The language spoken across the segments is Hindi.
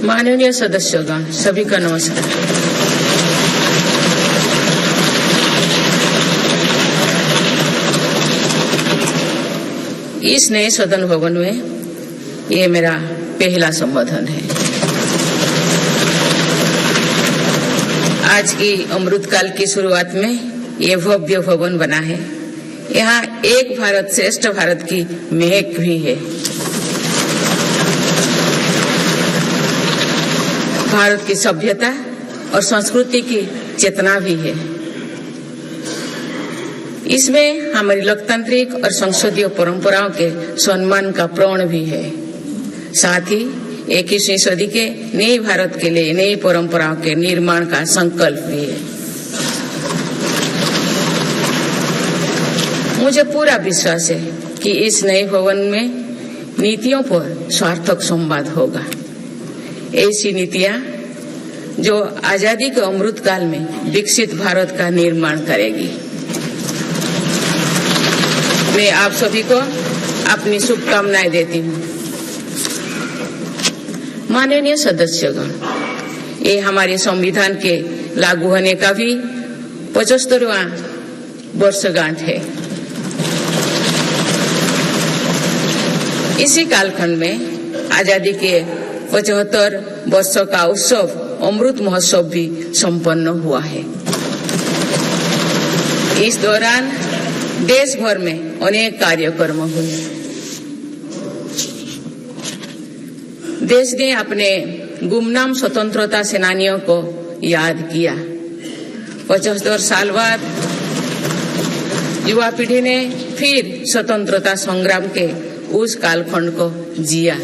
माननीय सदस्यगण, सभी का नमस्कार। इस नए सदन भवन में ये मेरा पहला संबोधन है। आज की अमृतकाल की शुरुआत में ये भव्य भवन बना है। यहाँ एक भारत श्रेष्ठ भारत की महक भी है। भारत की सभ्यता और संस्कृति की चेतना भी है। इसमें हमारी लोकतांत्रिक और संसदीय परंपराओं के सम्मान का प्रण भी है। साथ ही 21वीं सदी के नए भारत के लिए नई परंपराओं के निर्माण का संकल्प भी है। मुझे पूरा विश्वास है कि इस नए भवन में नीतियों पर सार्थक संवाद होगा। ऐसी नीतियां जो आजादी के अमृत काल में विकसित भारत का निर्माण करेगी। मैं आप सभी को अपनी शुभकामनाएं देती हूँ। माननीय सदस्यगण, ये हमारे संविधान के लागू होने का भी 75वां वर्षगांठ है। इसी कालखंड में आजादी के 75 वर्षों का उत्सव अमृत महोत्सव भी संपन्न हुआ है। इस दौरान देश भर में अनेक कार्यक्रम हुए। देश ने अपने गुमनाम स्वतंत्रता सेनानियों को याद किया। 75 साल बाद युवा पीढ़ी ने फिर स्वतंत्रता संग्राम के उस कालखंड को जिया।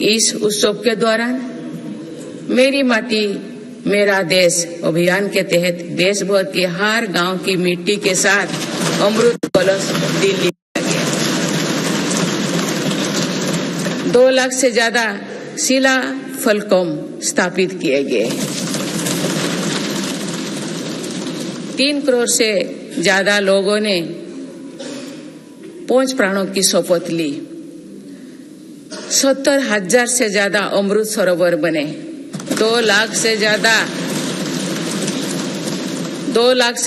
इस उत्सव के दौरान मेरी माटी मेरा देश अभियान के तहत देश भर के हर गांव की मिट्टी के साथ अमृत कलश दिल्ली लाया गया। 2 लाख से ज्यादा शिला फलकों स्थापित किए गए। 3 करोड़ से ज्यादा लोगों ने 5 प्राणों की शपथ ली। 70,000 से ज्यादा अमृत सरोवर बने। 2 लाख से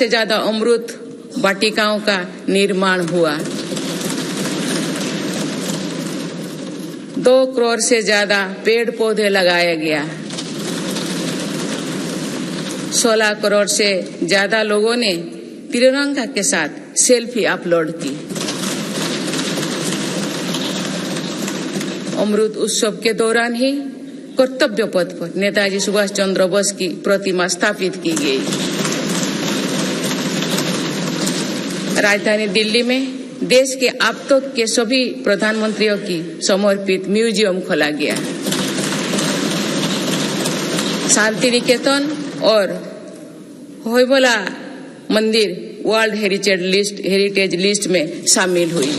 ज्यादा अमृत वाटिकाओं का निर्माण हुआ। 2 करोड़ से ज्यादा पेड़ पौधे लगाया गया। 16 करोड़ से ज्यादा लोगों ने तिरंगा के साथ सेल्फी अपलोड की। अमृत उत्सव के दौरान ही कर्तव्य पथ पर नेताजी सुभाष चंद्र बोस की प्रतिमा स्थापित की गई। राजधानी दिल्ली में देश के अब तक के सभी प्रधानमंत्रियों की समर्पित म्यूजियम खोला गया। शांति निकेतन और होयबला मंदिर वर्ल्ड हेरिटेज लिस्ट में शामिल हुई।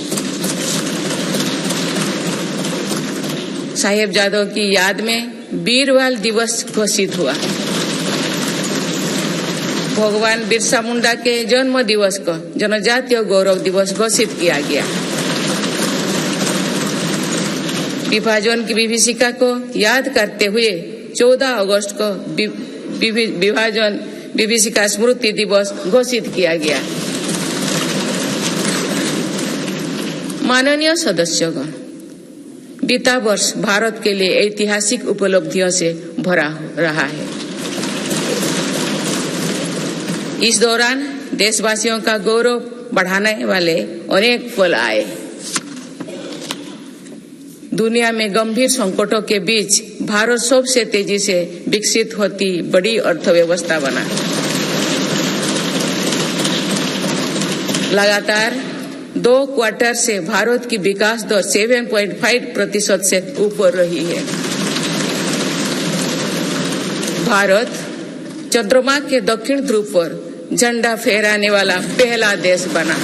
साहिबजादों की याद में वीरवाल दिवस घोषित हुआ। भगवान बिरसा मुंडा के जन्म दिवस को जनजातीय गौरव दिवस घोषित किया गया। विभाजन की विभीषिका को याद करते हुए 14 अगस्त को विभाजन विभीषिका स्मृति दिवस घोषित किया गया। माननीय सदस्यगण, बीता वर्ष भारत के लिए ऐतिहासिक उपलब्धियों से भरा रहा है। इस दौरान देशवासियों का गौरव बढ़ाने वाले अनेक पल आए। दुनिया में गंभीर संकटों के बीच भारत सबसे तेजी से विकसित होती बड़ी अर्थव्यवस्था बना। लगातार 2 क्वार्टर से भारत की विकास दर 7.5% से ऊपर रही है। भारत चंद्रमा के दक्षिण ध्रुव पर झंडा फहराने वाला पहला देश बना।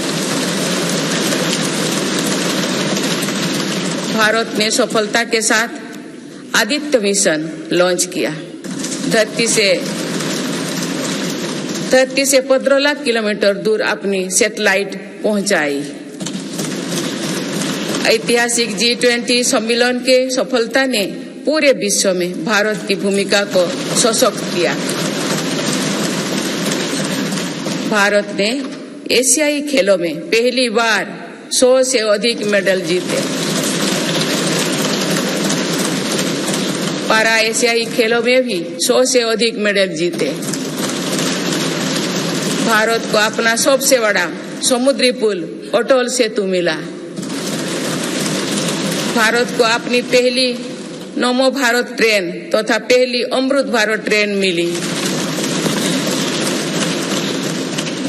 भारत ने सफलता के साथ आदित्य मिशन लॉन्च किया। धरती से 15 लाख किलोमीटर दूर अपनी सैटेलाइट पहुंचाई। ऐतिहासिक G20 सम्मेलन के सफलता ने पूरे विश्व में भारत की भूमिका को सशक्त किया। भारत ने एशियाई खेलों में पहली बार 100 से अधिक मेडल जीते। पारा एशियाई खेलों में भी 100 से अधिक मेडल जीते। भारत को अपना सबसे बड़ा समुद्री पुल अटल सेतु मिला। भारत को अपनी पहली नमो भारत ट्रेन तथा पहली अमृत भारत ट्रेन मिली।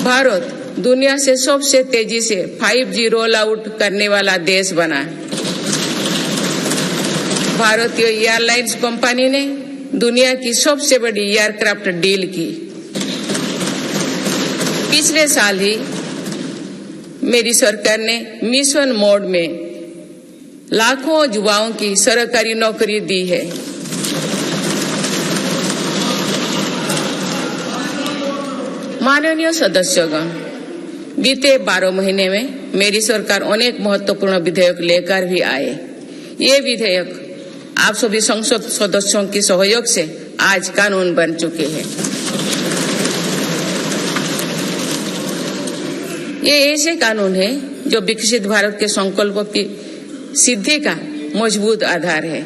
भारत दुनिया से सबसे तेजी से 5G रोल आउट करने वाला देश बना। भारतीय एयरलाइंस कंपनी ने दुनिया की सबसे बड़ी एयरक्राफ्ट डील की। पिछले साल ही मेरी सरकार ने मिशन मोड में लाखों युवाओं की सरकारी नौकरी दी है। माननीय सदस्यगण, बीते 12 महीने में मेरी सरकार अनेक महत्वपूर्ण विधेयक लेकर भी आए। ये विधेयक आप सभी संसद सदस्यों के सहयोग से आज कानून बन चुके हैं। ये ऐसे कानून है जो विकसित भारत के संकल्पों की सिद्धि का मजबूत आधार है।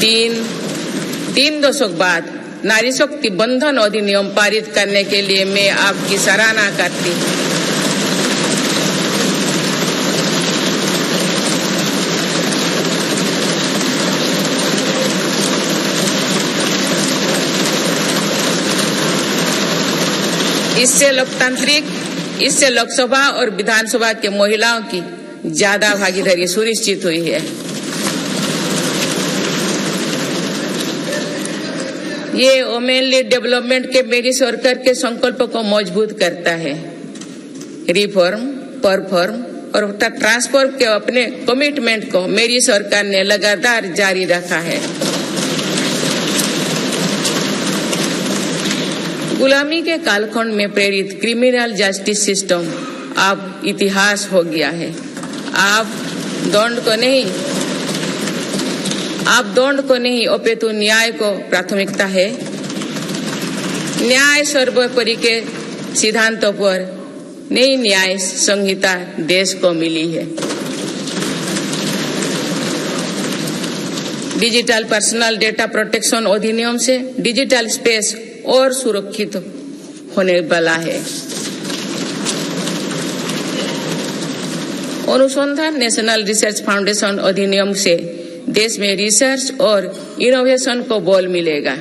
तीन दशक बाद नारी शक्ति बंधन अधिनियम पारित करने के लिए मैं आपकी सराहना करती हूँ। इससे लोकसभा और विधानसभा के महिलाओं की ज्यादा भागीदारी सुनिश्चित हुई है। ये वुमेन लीड डेवलपमेंट के मेरी सरकार के संकल्प को मजबूत करता है। रिफॉर्म, परफॉर्म और ट्रांसफॉर्म के अपने कमिटमेंट को मेरी सरकार ने लगातार जारी रखा है। गुलामी के कालखंड में प्रेरित क्रिमिनल जस्टिस सिस्टम अब इतिहास हो गया है। आप दंड को नहीं अपितु न्याय को प्राथमिकता है। न्याय सर्वोपरि के सिद्धांतों पर नई न्याय संहिता देश को मिली है। डिजिटल पर्सनल डेटा प्रोटेक्शन अधिनियम से डिजिटल स्पेस और सुरक्षित होने वाला है। अनुसंधान नेशनल रिसर्च फाउंडेशन अधिनियम से देश में रिसर्च और इनोवेशन को बल मिलेगा।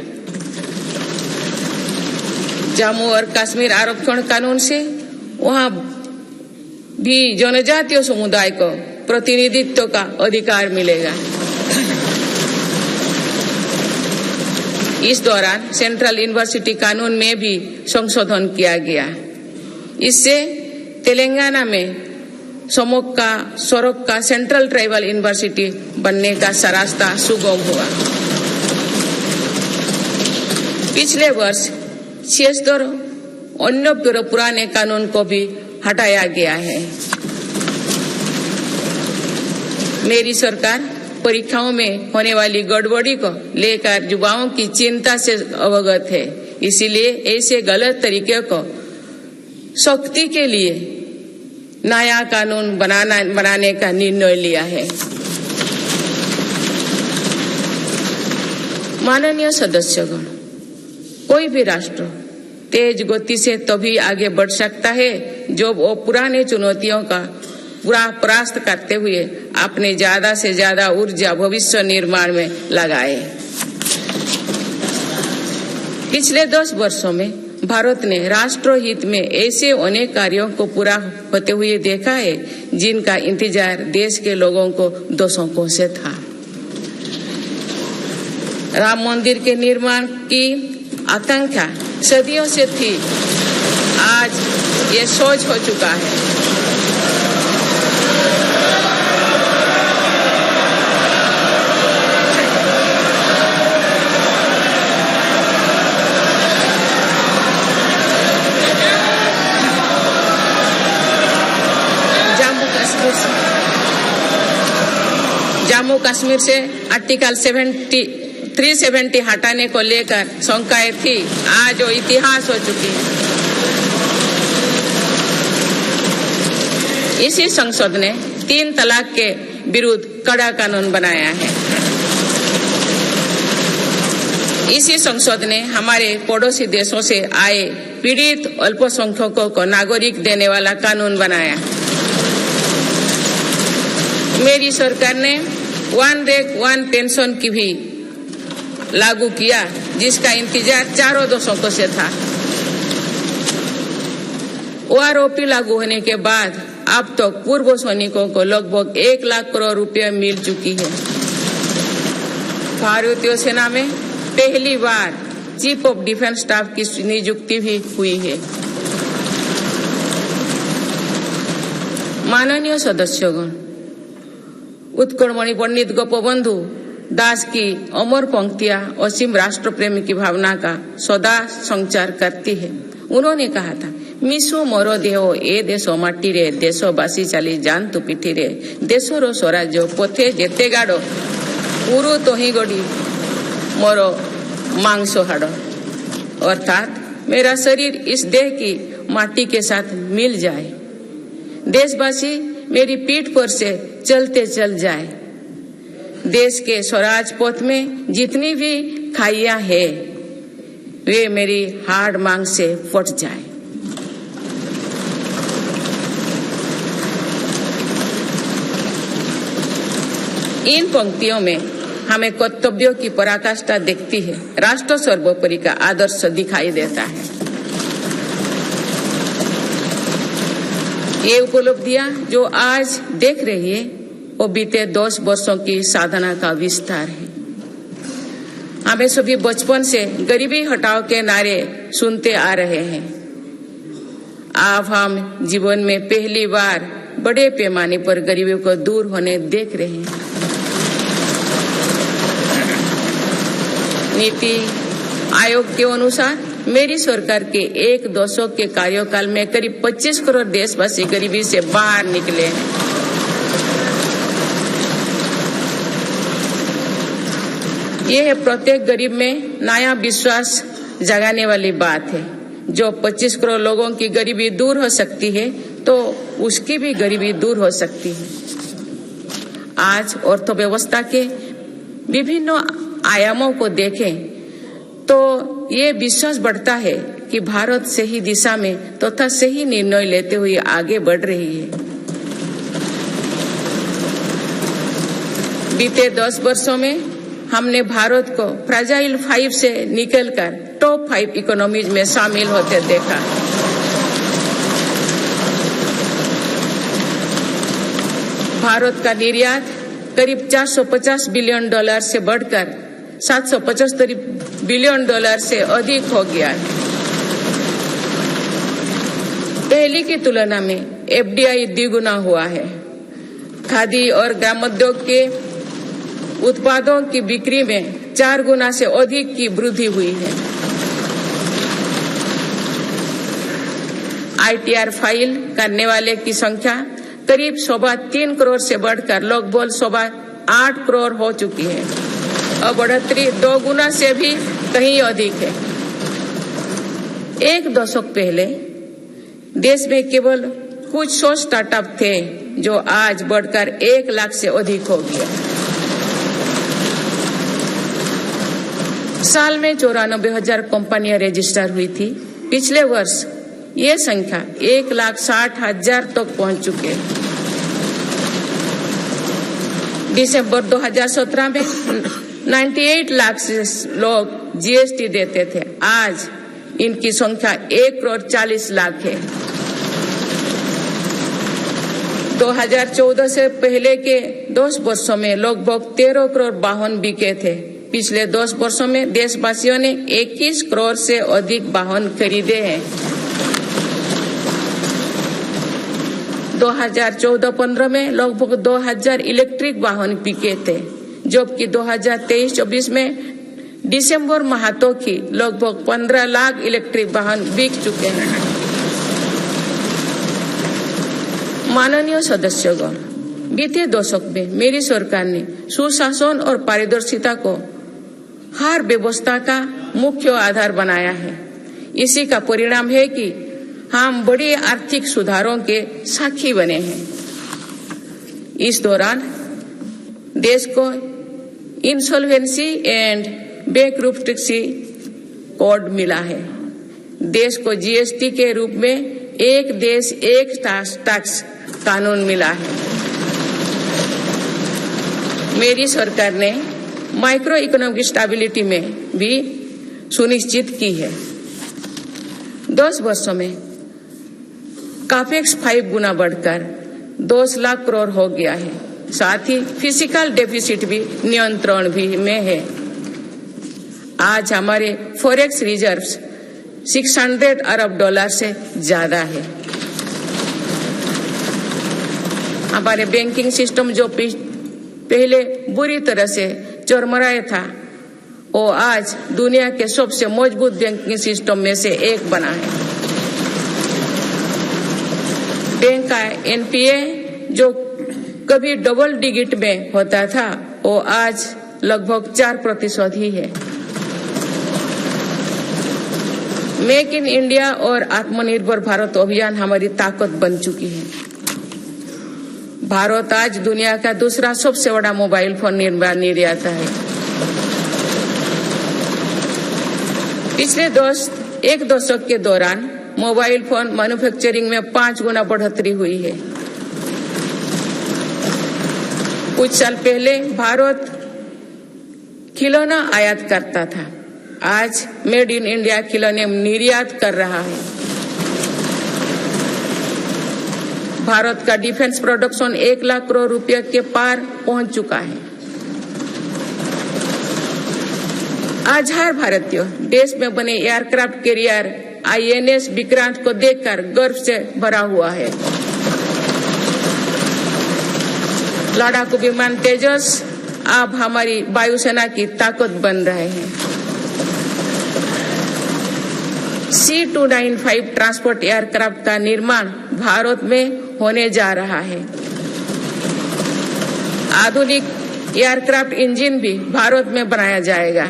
जम्मू और कश्मीर आरक्षण कानून से वहां भी जनजातीय समुदाय को प्रतिनिधित्व का अधिकार मिलेगा। इस दौरान सेंट्रल यूनिवर्सिटी कानून में भी संशोधन किया गया। इससे तेलंगाना में सरोक का सेंट्रल ट्राइबल यूनिवर्सिटी बनने का रास्ता सुगम हुआ। पिछले वर्ष 76 अन्य पुराने कानून को भी हटाया गया है। मेरी सरकार परीक्षाओं में होने वाली गड़बड़ी को लेकर युवाओं की चिंता से अवगत है। इसीलिए ऐसे गलत तरीके को सख्ती के लिए नया कानून बनाने का निर्णय लिया है। माननीय सदस्यगण, कोई भी राष्ट्र तेज गति से तभी आगे बढ़ सकता है जब वो पुराने चुनौतियों का परास्त करते हुए अपने ज्यादा से ज्यादा ऊर्जा भविष्य निर्माण में लगाए। पिछले 10 वर्षों में भारत ने राष्ट्र हित में ऐसे अनेक कार्यों को पूरा होते हुए देखा है जिनका इंतजार देश के लोगों को दशकों से था। राम मंदिर के निर्माण की आकांक्षा सदियों से थी, आज ये सोच हो चुका है। जम्मू कश्मीर से आर्टिकल 370 हटाने को लेकर शंकाएं थी, आज वो इतिहास हो चुकी है। इसी संसद ने 3 तलाक के विरुद्ध कड़ा कानून बनाया है। इसी संसद ने हमारे पड़ोसी देशों से आए पीड़ित अल्पसंख्यकों को नागरिक देने वाला कानून बनाया। मेरी सरकार ने 1 रैंक 1 पेंशन की भी लागू किया, जिसका इंतजार 4 दशकों से था। ओआरओपी लागू होने के बाद अब तक पूर्व सैनिकों को लगभग 1 लाख करोड़ रुपए मिल चुकी है। भारतीय सेना में पहली बार चीफ ऑफ डिफेंस स्टाफ की नियुक्ति भी हुई है। माननीय सदस्यगण, उत्कलमणि पंडित गोपबंधु दास की अमर पंक्तियां असीम राष्ट्र प्रेम की भावना का सदा संचार करती है। उन्होंने कहा था, मिसो मोरो देहो ए देशो माटी रे, देशवासी चाली जान तु पिठी रे, देशर स्वराज्य पथे जेते गाड़ो, पुरु तो ही गड़ी मोरो मांसो हाड़ो। अर्थात मेरा शरीर इस देह की माटी के साथ मिल जाए, देशवासी मेरी पीठ पर से चलते चल जाए, देश के स्वराज पथ में जितनी भी खाइयां हैं वे मेरी हाड़ मांग से फट जाए। इन पंक्तियों में हमें कर्तव्यों की पराकाष्ठा दिखती है। राष्ट्र सर्वोपरि का आदर्श दिखाई देता है। ये उपलब्धियां जो आज देख रही है वो बीते 10 वर्षों की साधना का विस्तार है। हमें सभी बचपन से गरीबी हटाओ के नारे सुनते आ रहे हैं। अब हम जीवन में पहली बार बड़े पैमाने पर गरीबी को दूर होने देख रहे हैं। नीति आयोग के अनुसार मेरी सरकार के 1 दशक के कार्यकाल में करीब 25 करोड़ देशवासी गरीबी से बाहर निकले हैं। यह प्रत्येक गरीब में नया विश्वास जगाने वाली बात है। जो 25 करोड़ लोगों की गरीबी दूर हो सकती है तो उसकी भी गरीबी दूर हो सकती है। आज अर्थव्यवस्था के विभिन्न आयामों को देखें तो ये विश्वास बढ़ता है कि भारत सही दिशा में तथा सही निर्णय लेते हुए आगे बढ़ रही है। बीते 10 वर्षों में हमने भारत को फ्रेजाइल 5 से निकलकर टॉप 5 इकोनॉमीज में शामिल होते देखा। भारत का निर्यात करीब $450 बिलियन से बढ़कर $775 बिलियन से अधिक हो गया है। पहले की तुलना में एफडीआई द्विगुना हुआ है। खादी और ग्रामोद्योग के उत्पादों की बिक्री में 4 गुना से अधिक की वृद्धि हुई है। आईटीआर फाइल करने वाले की संख्या करीब 3.25 करोड़ से बढ़कर लगभग 8.25 करोड़ हो चुकी है और बढ़ोतरी 2 गुना से भी कहीं अधिक है। 1 दशक पहले देश में केवल कुछ 100 स्टार्टअप थे जो आज बढ़कर 1 लाख से अधिक हो गया। साल में 94,000 कंपनियां रजिस्टर हुई थी। पिछले वर्ष ये संख्या 1,60,000 तक पहुंच चुके हैं। दिसंबर 2017 में 98 लाख से लोग जीएसटी देते थे। आज इनकी संख्या 1,40,00,000 है। 2014 से पहले के 10 वर्षों में लगभग 13 करोड़ वाहन बिके थे। पिछले 10 वर्षों में देशवासियों ने 21 करोड़ से अधिक वाहन खरीदे हैं। 2014-15 में लगभग 2,000 इलेक्ट्रिक वाहन बिके थे, जबकि 2023-24 में दिसंबर माह तक ही लगभग 15 लाख इलेक्ट्रिक वाहन बिक चुके हैं। माननीय सदस्यगण, बीते दशक में मेरी सरकार ने सुशासन और पारदर्शिता को हर व्यवस्था का मुख्य आधार बनाया है। इसी का परिणाम है कि हम बड़े आर्थिक सुधारों के साक्षी बने हैं। इस दौरान देश को इंसॉल्वेंसी एंड बैंकरप्टेंसी कोड मिला है। देश को जीएसटी के रूप में एक देश एक टैक्स कानून मिला है। मेरी सरकार ने माइक्रो इकोनॉमिक स्टेबिलिटी में भी सुनिश्चित की है। 10 वर्षों में कैपेक्स 5 गुना बढ़कर 10 लाख करोड़ हो गया है। साथ ही फिजिकल डेफिसिट भी नियंत्रण भी में है। आज हमारे फॉरेक्स रिजर्व्स 600 अरब डॉलर से ज्यादा है। हमारे बैंकिंग सिस्टम जो पहले बुरी तरह से चरमराया था, वो आज दुनिया के सबसे मजबूत बैंकिंग सिस्टम में से एक बना है। बैंक का एनपीए जो कभी डबल डिजिट में होता था, वो आज लगभग 4% ही है। मेक इन इंडिया और आत्मनिर्भर भारत अभियान हमारी ताकत बन चुकी है। भारत आज दुनिया का दूसरा सबसे बड़ा मोबाइल फोन निर्माता है। पिछले एक दशक के दौरान मोबाइल फोन मैन्युफैक्चरिंग में 5 गुना बढ़ोतरी हुई है। कुछ साल पहले भारत खिलौना आयात करता था, आज मेड इन इंडिया खिलौने निर्यात कर रहा है। भारत का डिफेंस प्रोडक्शन 1 लाख करोड़ रुपए के पार पहुंच चुका है। आज हर भारतीय देश में बने एयरक्राफ्ट कैरियर आईएनएस विक्रांत को देखकर गर्व से भरा हुआ है। लड़ाकू विमान तेजस अब हमारी वायुसेना की ताकत बन रहे हैं। C295 ट्रांसपोर्ट एयरक्राफ्ट का निर्माण भारत में होने जा रहा है। आधुनिक एयरक्राफ्ट इंजन भी भारत में बनाया जाएगा।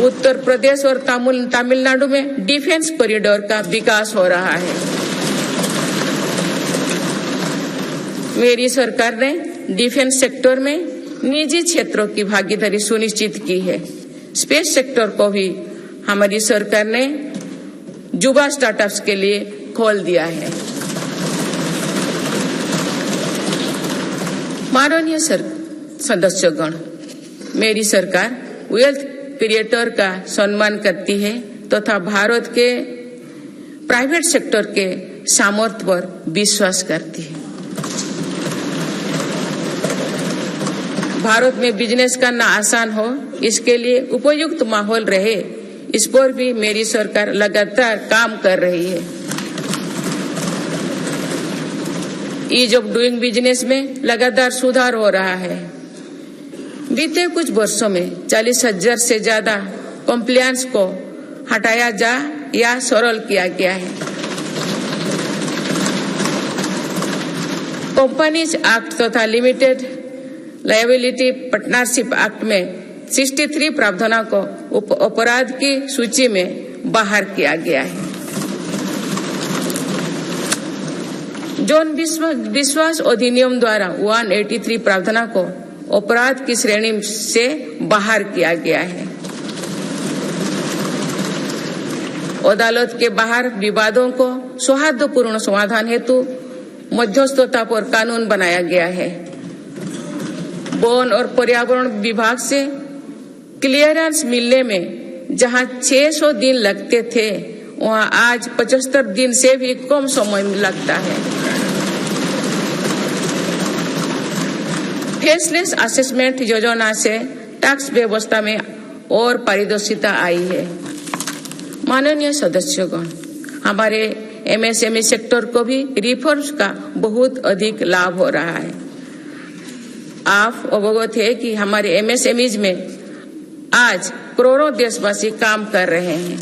उत्तर प्रदेश और तमिलनाडु में डिफेंस कॉरिडोर का विकास हो रहा है। मेरी सरकार ने डिफेंस सेक्टर में निजी क्षेत्रों की भागीदारी सुनिश्चित की है। स्पेस सेक्टर को भी हमारी सरकार ने युवा स्टार्टअप्स के लिए खोल दिया है। माननीय सदस्यगण, मेरी सरकार वेल्थ क्रिएटर का सम्मान करती है तथा भारत के प्राइवेट सेक्टर के सामर्थ्य पर विश्वास करती है। भारत में बिजनेस करना आसान हो, इसके लिए उपयुक्त माहौल रहे, इस पर भी मेरी सरकार लगातार काम कर रही है। ईज ऑफ डूइंग बिजनेस में लगातार सुधार हो रहा है। बीते कुछ वर्षों में 40,000 से ज्यादा कॉम्प्लायंस को हटाया जा या सरल किया गया है। कंपनीज एक्ट तथा लिमिटेड लायबिलिटी पार्टनरशिप एक्ट में 63 प्रावधानों को अपराध की सूची में बाहर किया गया है। जौन विश्वास अधिनियम द्वारा 183 प्रावधानों को अपराध की श्रेणी से बाहर किया गया है। अदालत के बाहर विवादों को सौहार्दपूर्ण समाधान हेतु मध्यस्थता पर कानून बनाया गया है। वन और पर्यावरण विभाग से क्लियरेंस मिलने में जहां 600 दिन लगते थे, वहां आज 75 दिन से भी कम समय लगता है। फेसलेस असेसमेंट योजना से टैक्स व्यवस्था में और पारदर्शिता आई है। माननीय सदस्यगण, हमारे एमएसएमई सेक्टर को भी रिफॉर्म्स का बहुत अधिक लाभ हो रहा है। आप अवगत है कि हमारे एमएसएमईज में आज करोड़ों देशवासी काम कर रहे हैं।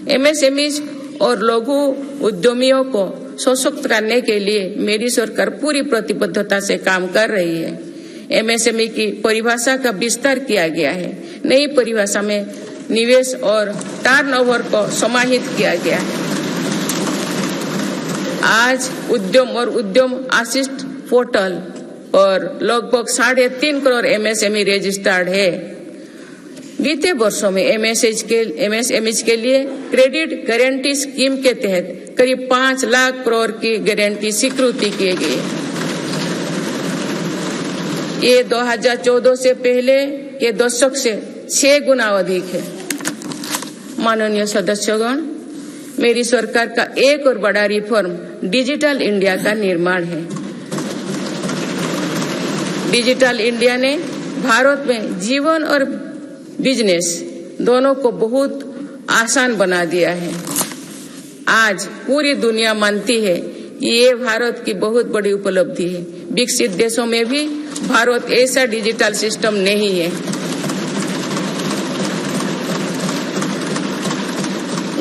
एमएसएमईज और लघु उद्यमियों को सशक्त करने के लिए मेरी सरकार पूरी प्रतिबद्धता से काम कर रही है। एमएसएमई की परिभाषा का विस्तार किया गया है। नई परिभाषा में निवेश और टर्नओवर को समाहित किया गया है। आज उद्यम और उद्यम असिस्ट पोर्टल पर लगभग 3.5 करोड़ एमएसएमई रजिस्टर्ड है। बीते वर्षों में एमएसएमई के लिए क्रेडिट गारंटी स्कीम के तहत करीब 5 लाख करोड़ की गारंटी स्वीकृति किए गए। ये 2014 से पहले के दशक से 6 गुना अधिक है। माननीय सदस्यगण, मेरी सरकार का एक और बड़ा रिफॉर्म डिजिटल इंडिया का निर्माण है। डिजिटल इंडिया ने भारत में जीवन और बिजनेस दोनों को बहुत आसान बना दिया है। आज पूरी दुनिया मानती है कि ये भारत की बहुत बड़ी उपलब्धि है। विकसित देशों में भी भारत ऐसा डिजिटल सिस्टम नहीं है।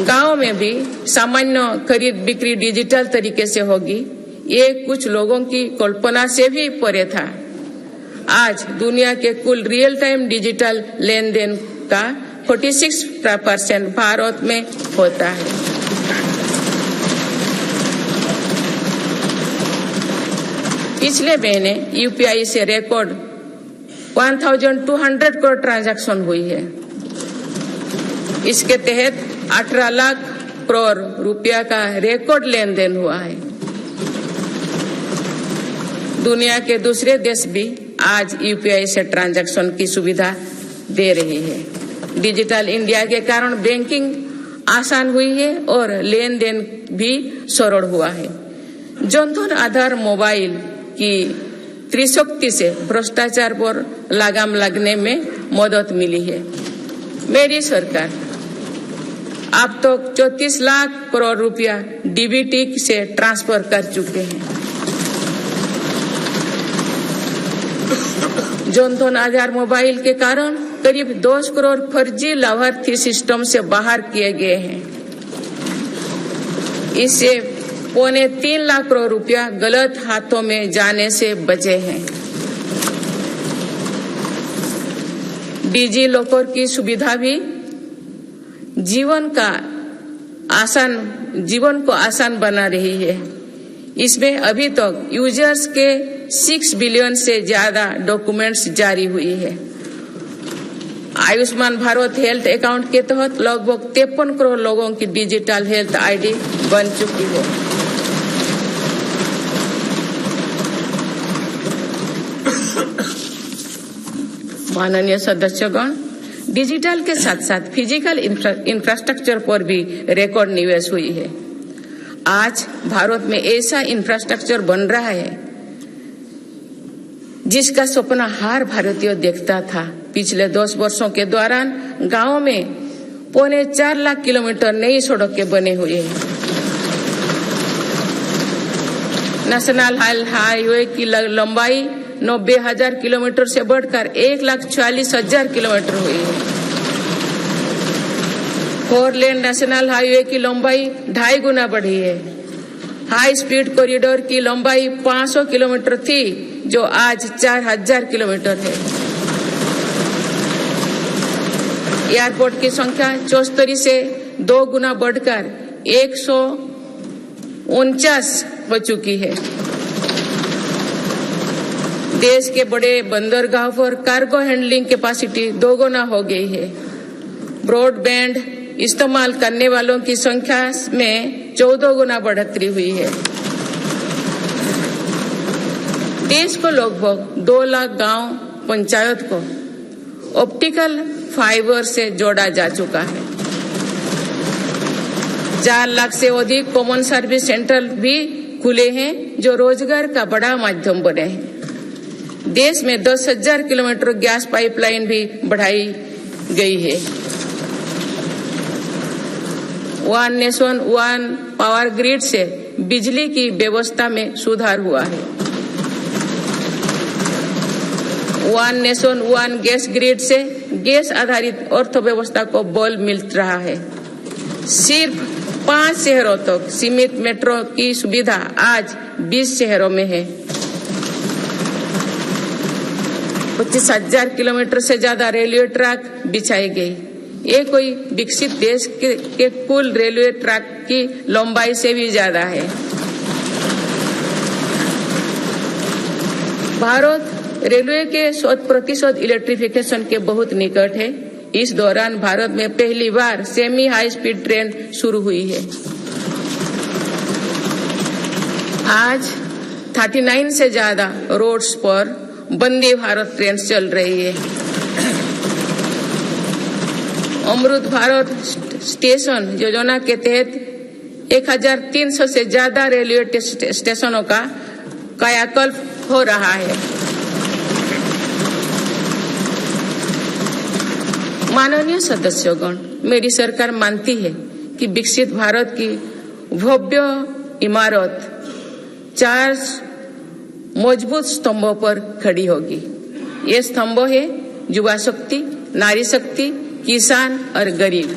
गांव में भी सामान्य खरीद बिक्री डिजिटल तरीके से होगी, ये कुछ लोगों की कल्पना से भी परे था। आज दुनिया के कुल रियल टाइम डिजिटल लेन देन का 46% भारत में होता है। पिछले महीने यूपीआई से रिकॉर्ड 1200 करोड़ ट्रांजैक्शन हुई है। इसके तहत 18 लाख करोड़ रुपया का रिकॉर्ड लेन देन हुआ है। दुनिया के दूसरे देश भी आज यूपीआई से ट्रांजैक्शन की सुविधा दे रही है। डिजिटल इंडिया के कारण बैंकिंग आसान हुई है और लेन देन भी सरल हुआ है। जनधन आधार मोबाइल की त्रिशक्ति से भ्रष्टाचार पर लगाम लगने में मदद मिली है। मेरी सरकार अब तक 34 लाख करोड़ रुपया डीबीटी से ट्रांसफर कर चुके हैं। जनधन आधार मोबाइल के कारण करीब 10 करोड़ फर्जी लाभार्थी सिस्टम से बाहर किए गए हैं। इससे 3.25 लाख करोड़ रुपया गलत हाथों में जाने से बचे हैं। डिजी लॉकर की सुविधा भी जीवन को आसान बना रही है। इसमें अभी तक यूजर्स के 6 बिलियन से ज्यादा डॉक्यूमेंट्स जारी हुई है। आयुष्मान भारत हेल्थ अकाउंट के तहत लगभग 53 करोड़ लोगों की डिजिटल हेल्थ आईडी बन चुकी है। माननीय सदस्यगण, डिजिटल के साथ साथ फिजिकल इंफ्रास्ट्रक्चर पर भी रिकॉर्ड निवेश हुई है। आज भारत में ऐसा इंफ्रास्ट्रक्चर बन रहा है जिसका सपना हर भारतीय देखता था। पिछले 10 वर्षों के दौरान गांव में 4.25 लाख किलोमीटर नई सड़कें बने हुए हैं। नेशनल हाईवे की लंबाई 90,000 किलोमीटर से बढ़कर 1,40,000 किलोमीटर हुई है। 4 लेन नेशनल हाईवे की लंबाई 2.5 गुना बढ़ी है। हाई स्पीड कॉरिडोर की लंबाई 500 किलोमीटर थी, जो आज 4,000 किलोमीटर है। एयरपोर्ट की संख्या 74 से 2 गुना बढ़कर 149 हो चुकी है। देश के बड़े बंदरगाह पर कार्गो हैंडलिंग कैपेसिटी 2 गुना हो गई है। ब्रॉडबैंड इस्तेमाल करने वालों की संख्या में 14 गुना बढ़ोतरी हुई है। देश को लगभग 2 लाख गांव पंचायत को ऑप्टिकल फाइबर से जोड़ा जा चुका है। 4 लाख से अधिक कॉमन सर्विस सेंटर भी खुले हैं, जो रोजगार का बड़ा माध्यम बने हैं। देश में 10,000 किलोमीटर गैस पाइपलाइन भी बढ़ाई गई है। One nation one power grid से बिजली की व्यवस्था में सुधार हुआ है। One nation one gas grid से गैस आधारित अर्थव्यवस्था को बल मिल रहा है। सिर्फ 5 शहरों तक सीमित मेट्रो की सुविधा आज 20 शहरों में है। 25,000 किलोमीटर से ज्यादा रेलवे ट्रैक बिछाई गई। ये कोई विकसित देश के कुल रेलवे ट्रैक की लंबाई से भी ज्यादा है। भारत रेलवे के 100% इलेक्ट्रिफिकेशन के बहुत निकट है। इस दौरान भारत में पहली बार सेमी हाई स्पीड ट्रेन शुरू हुई है। आज 39 से ज्यादा रोड्स पर वंदे भारत ट्रेन चल रही है। अमृत भारत स्टेशन योजना के तहत 1300 से ज्यादा रेलवे स्टेशनों का कायाकल्प हो रहा है। माननीय सदस्यगण, मेरी सरकार मानती है कि विकसित भारत की भव्य इमारत 4 मजबूत स्तंभों पर खड़ी होगी। ये स्तंभ है युवा शक्ति, नारी शक्ति, किसान और गरीब।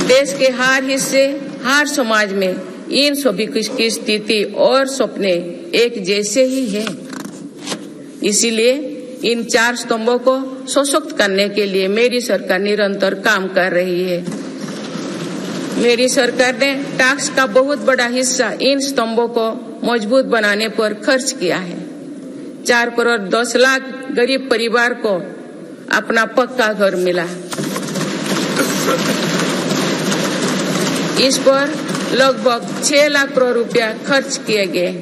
देश के हर हिस्से, हर समाज में इन सभी की स्थिति और सपने एक जैसे ही हैं। इसीलिए इन 4 स्तंभों को सशक्त करने के लिए मेरी सरकार निरंतर काम कर रही है। मेरी सरकार ने टैक्स का बहुत बड़ा हिस्सा इन स्तंभों को मजबूत बनाने पर खर्च किया है। 4 करोड़ 10 लाख गरीब परिवार को अपना पक्का घर मिला। इस पर लगभग 6 लाख करोड़ रुपया खर्च किए गए।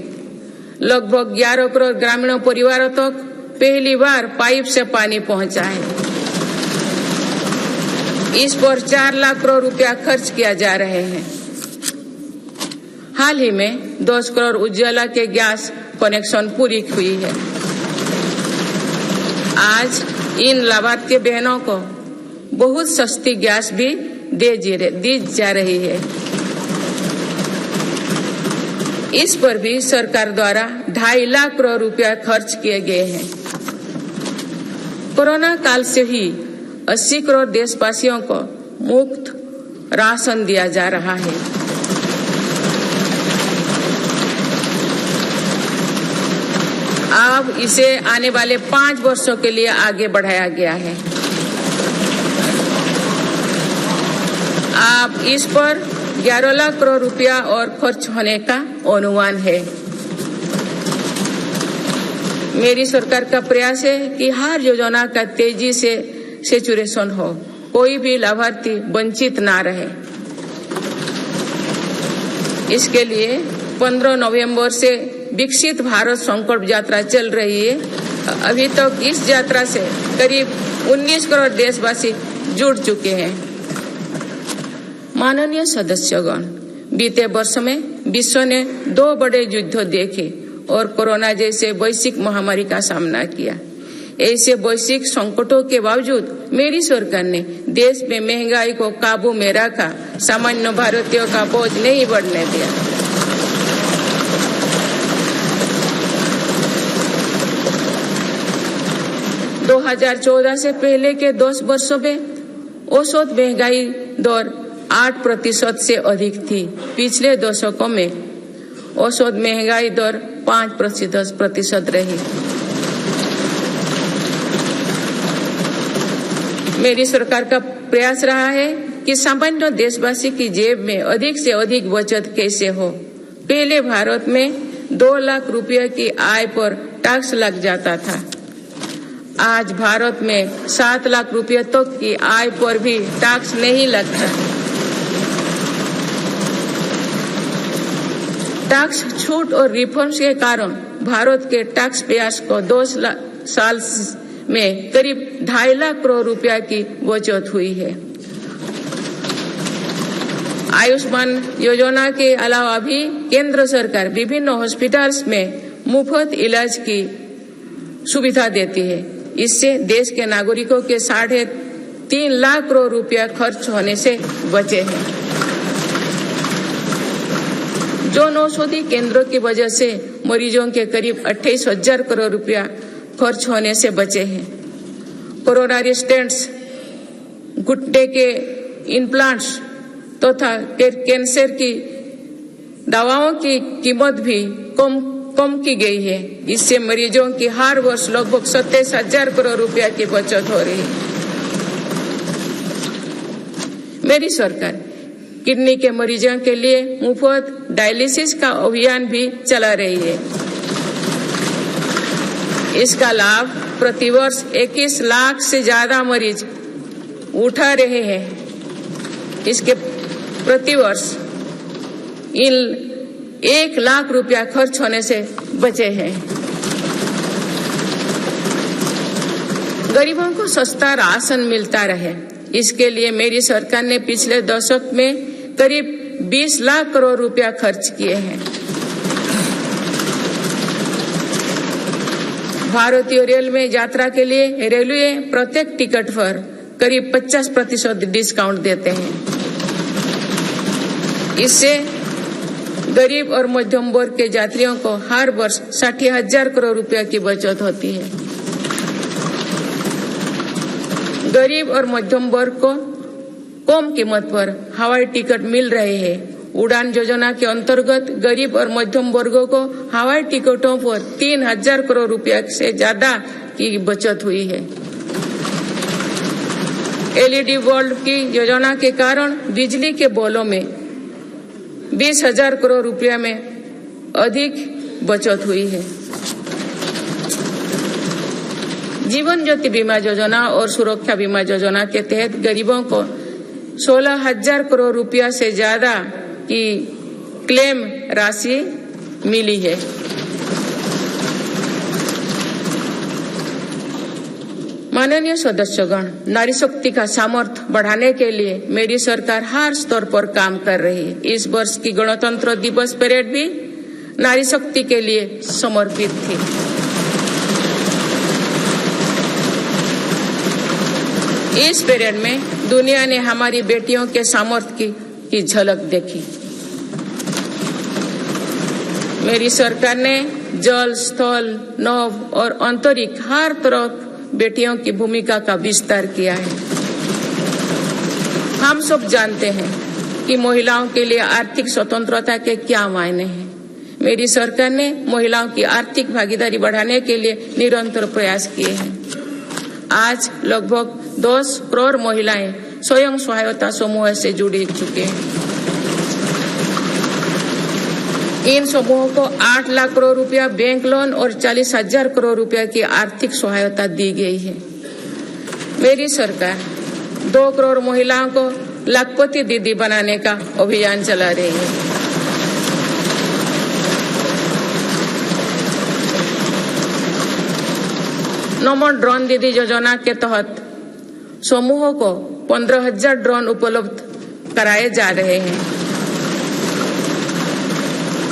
लगभग 11 करोड़ ग्रामीण परिवारों तक पहली बार पाइप से पानी पहुंचा है। इस पर 4 लाख करोड़ रुपया खर्च किया जा रहे हैं। हाल ही में 10 करोड़ उज्ज्वला के गैस कनेक्शन पूरी हुई है। आज इन लाभार्थी बहनों को बहुत सस्ती गैस भी दी जा रही है। इस पर भी सरकार द्वारा 2.5 लाख करोड़ रुपया खर्च किए गए हैं। कोरोना काल से ही 80 करोड़ देशवासियों को मुफ्त राशन दिया जा रहा है। अब इसे आने वाले 5 वर्षों के लिए आगे बढ़ाया गया है। अब इस पर 11 लाख करोड़ रुपया और खर्च होने का अनुमान है। मेरी सरकार का प्रयास है कि हर योजना का तेजी से सैचुरेशन हो, कोई भी लाभार्थी वंचित ना रहे। इसके लिए 15 नवंबर से विकसित भारत संकल्प यात्रा चल रही है। अभी तक इस यात्रा से करीब 19 करोड़ देशवासी जुड़ चुके हैं। माननीय सदस्यगण, बीते वर्ष में विश्व ने 2 बड़े युद्ध देखे और कोरोना जैसे वैश्विक महामारी का सामना किया। ऐसे वैश्विक संकटों के बावजूद मेरी सरकार ने देश में महंगाई को काबू में रखा, सामान्य भारतीयों का बोझ नहीं बढ़ने दिया। दो 2014 से पहले के 10 वर्षों में औसत महंगाई दर 8% से अधिक थी। पिछले दशकों में औसत महंगाई दर 5% रही। मेरी सरकार का प्रयास रहा है कि सामान्य देशवासी की जेब में अधिक से अधिक बचत कैसे हो। पहले भारत में 2 लाख रुपए की आय पर टैक्स लग जाता था। आज भारत में 7 लाख रुपए तक की आय पर भी टैक्स नहीं लगता। टैक्स छूट और रिफॉर्म्स के कारण भारत के टैक्स पेयर्स को 2 साल में करीब 2.5 लाख करोड़ रुपया की बचत हुई है। आयुष्मान योजना के अलावा भी केंद्र सरकार विभिन्न हॉस्पिटल्स में मुफ्त इलाज की सुविधा देती है। इससे देश के नागरिकों के 3.5 लाख करोड़ रुपया खर्च होने से बचे हैं। जन औषधि केंद्रों की वजह से मरीजों के करीब 28,000 करोड़ रुपया खर्च होने से बचे हैं। कोरोना स्टेंट्स घुटने के इम्प्लांट्स तथा कैंसर की दवाओं की कीमत भी कम की गई है। इससे मरीजों की हर वर्ष लगभग 27,000 करोड़ रुपया की बचत हो रही है। मेरी सरकार किडनी के मरीजों के लिए मुफ्त डायलिसिस का अभियान भी चला रही है। इसका लाभ प्रतिवर्ष 21 लाख से ज्यादा मरीज उठा रहे हैं। इसके प्रतिवर्ष इन 1 लाख रुपया खर्च होने से बचे हैं। गरीबों को सस्ता राशन मिलता रहे, इसके लिए मेरी सरकार ने पिछले दशक में करीब 20 लाख करोड़ रुपया खर्च किए हैं। भारतीय रेल में यात्रा के लिए रेलवे प्रत्येक टिकट पर करीब 50% डिस्काउंट देते हैं। इससे गरीब और मध्यम वर्ग के यात्रियों को हर वर्ष 60,000 करोड़ रुपया की बचत होती है। गरीब और मध्यम वर्ग को कम कीमत पर हवाई टिकट मिल रहे हैं। उड़ान योजना के अंतर्गत गरीब और मध्यम वर्गों को हवाई टिकटों पर 3,000 करोड़ रुपया से ज्यादा की बचत हुई है। LED बल्ब की योजना के कारण बिजली के बिलों में 20,000 करोड़ रुपया में अधिक बचत हुई है। जीवन ज्योति बीमा योजना और सुरक्षा बीमा योजना के तहत गरीबों को 16,000 करोड़ रुपया से ज्यादा की क्लेम राशि मिली है। माननीय सदस्यगण, नारी शक्ति का सामर्थ्य बढ़ाने के लिए मेरी सरकार हर स्तर पर काम कर रही है। इस वर्ष की गणतंत्र दिवस परेड भी नारी शक्ति के लिए समर्पित थी। इस परेड में दुनिया ने हमारी बेटियों के सामर्थ्य की झलक देखी। मेरी सरकार ने जल, स्थल, नभ और अंतरिक्ष हर तरफ बेटियों की भूमिका का विस्तार किया है। हम सब जानते हैं कि महिलाओं के लिए आर्थिक स्वतंत्रता के क्या मायने हैं। मेरी सरकार ने महिलाओं की आर्थिक भागीदारी बढ़ाने के लिए निरंतर प्रयास किए हैं। आज लगभग 10 करोड़ महिलाएं स्वयं सहायता समूह से जुड़ चुके हैं। इन समूहों को 8 लाख करोड़ रुपया बैंक लोन और 40,000 करोड़ रुपया की आर्थिक सहायता दी गई है। मेरी सरकार 2 करोड़ महिलाओं को लाखपति दीदी बनाने का अभियान चला रही है। नमो ड्रोन दीदी योजना के तहत समूहों को 15,000 ड्रोन उपलब्ध कराए जा रहे हैं।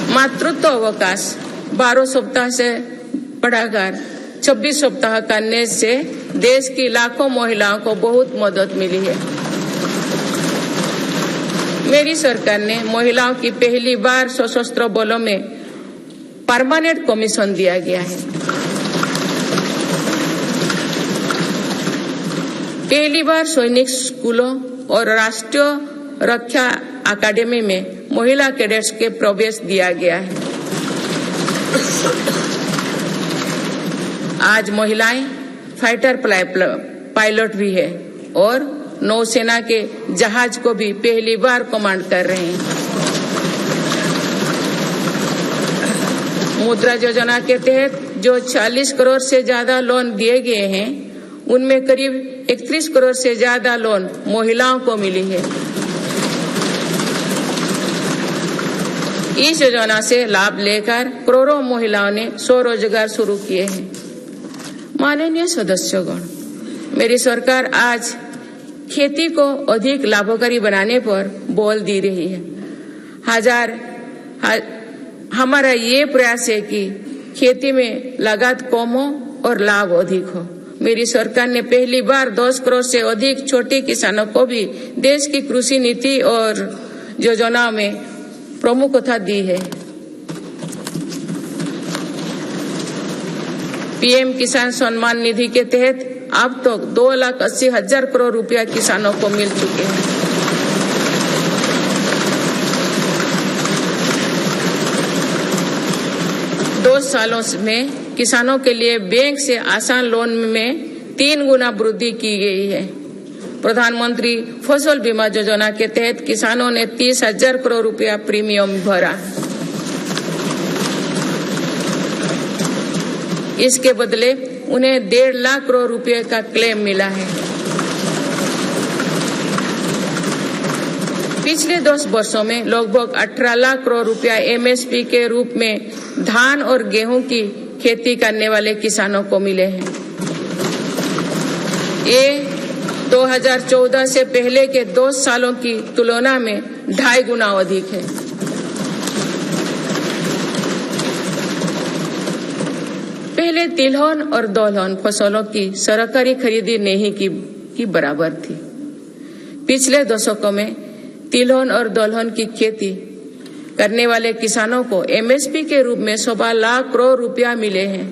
मातृत्व अवकाश 12 सप्ताह से बढ़ाकर 26 सप्ताह करने से देश की लाखों महिलाओं को बहुत मदद मिली है। मेरी सरकार ने महिलाओं की पहली बार सशस्त्र बलों में परमानेंट कमीशन दिया गया है। पहली बार सैनिक स्कूलों और राष्ट्रीय रक्षा अकादमी में महिला कैडेट्स के प्रवेश दिया गया है। आज महिलाएं फाइटर पायलट भी है और नौसेना के जहाज को भी पहली बार कमांड कर रहे हैं। मुद्रा योजना के तहत जो 40 करोड़ से ज्यादा लोन दिए गए हैं, उनमें करीब 31 करोड़ से ज्यादा लोन महिलाओं को मिली है। इस योजना से लाभ लेकर करोड़ों महिलाओं ने स्वरोजगार शुरू किए हैं। माननीय सदस्यगण, मेरी सरकार आज खेती को अधिक लाभकारी बनाने पर बल दे रही है। हमारा ये प्रयास है कि खेती में लागत कम हो और लाभ अधिक हो। मेरी सरकार ने पहली बार 10 करोड़ से अधिक छोटे किसानों को भी देश की कृषि नीति और योजना में प्रमुखता दी है। पीएम किसान सम्मान निधि के तहत अब तक 2,80,000 करोड़ रुपया किसानों को मिल चुके हैं। दो सालों में किसानों के लिए बैंक से आसान लोन में 3 गुना वृद्धि की गई है। प्रधानमंत्री फसल बीमा योजना के तहत किसानों ने 30,000 करोड़ रुपया प्रीमियम भरा। इसके बदले उन्हें 1.5 लाख करोड़ रुपए का क्लेम मिला है। पिछले 10 वर्षों में लगभग 18 लाख करोड़ रुपया MSP के रूप में धान और गेहूं की खेती करने वाले किसानों को मिले हैं। ये 2014 से पहले के 2 सालों की तुलना में 2.5 गुना अधिक है। पहले तिलहन और दलहन फसलों की सरकारी खरीदी नहीं की बराबर थी। पिछले दशकों में तिलहन और दलहन की खेती करने वाले किसानों को MSP के रूप में 1.25 लाख करोड़ रुपया मिले हैं।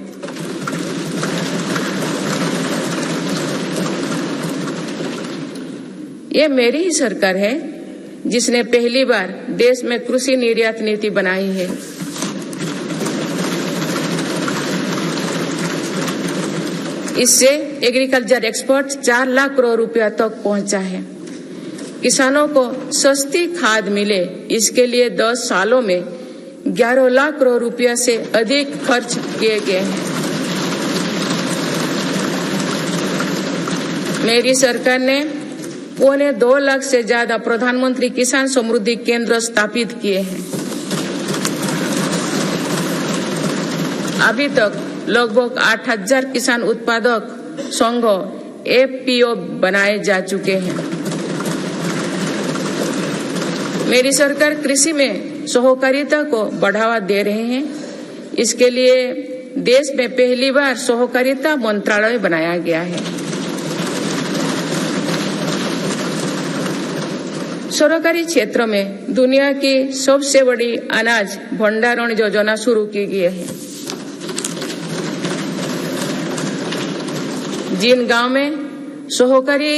ये मेरी ही सरकार है जिसने पहली बार देश में कृषि निर्यात नीति बनाई है। इससे एग्रीकल्चर एक्सपोर्ट 4 लाख करोड़ रुपया तक पहुंचा है। किसानों को सस्ती खाद मिले, इसके लिए 10 सालों में 11 लाख करोड़ रुपया से अधिक खर्च किए गए हैं। मेरी सरकार ने 2.25 लाख से ज्यादा प्रधानमंत्री किसान समृद्धि केंद्र स्थापित किए हैं। अभी तक लगभग 8,000 किसान उत्पादक संघ FPO बनाए जा चुके हैं। मेरी सरकार कृषि में सहकारिता को बढ़ावा दे रहे हैं। इसके लिए देश में पहली बार सहकारिता मंत्रालय बनाया गया है। सरकारी क्षेत्र में दुनिया की सबसे बड़ी अनाज भंडारण योजना शुरू की गई है। जिन गांव में सहकारी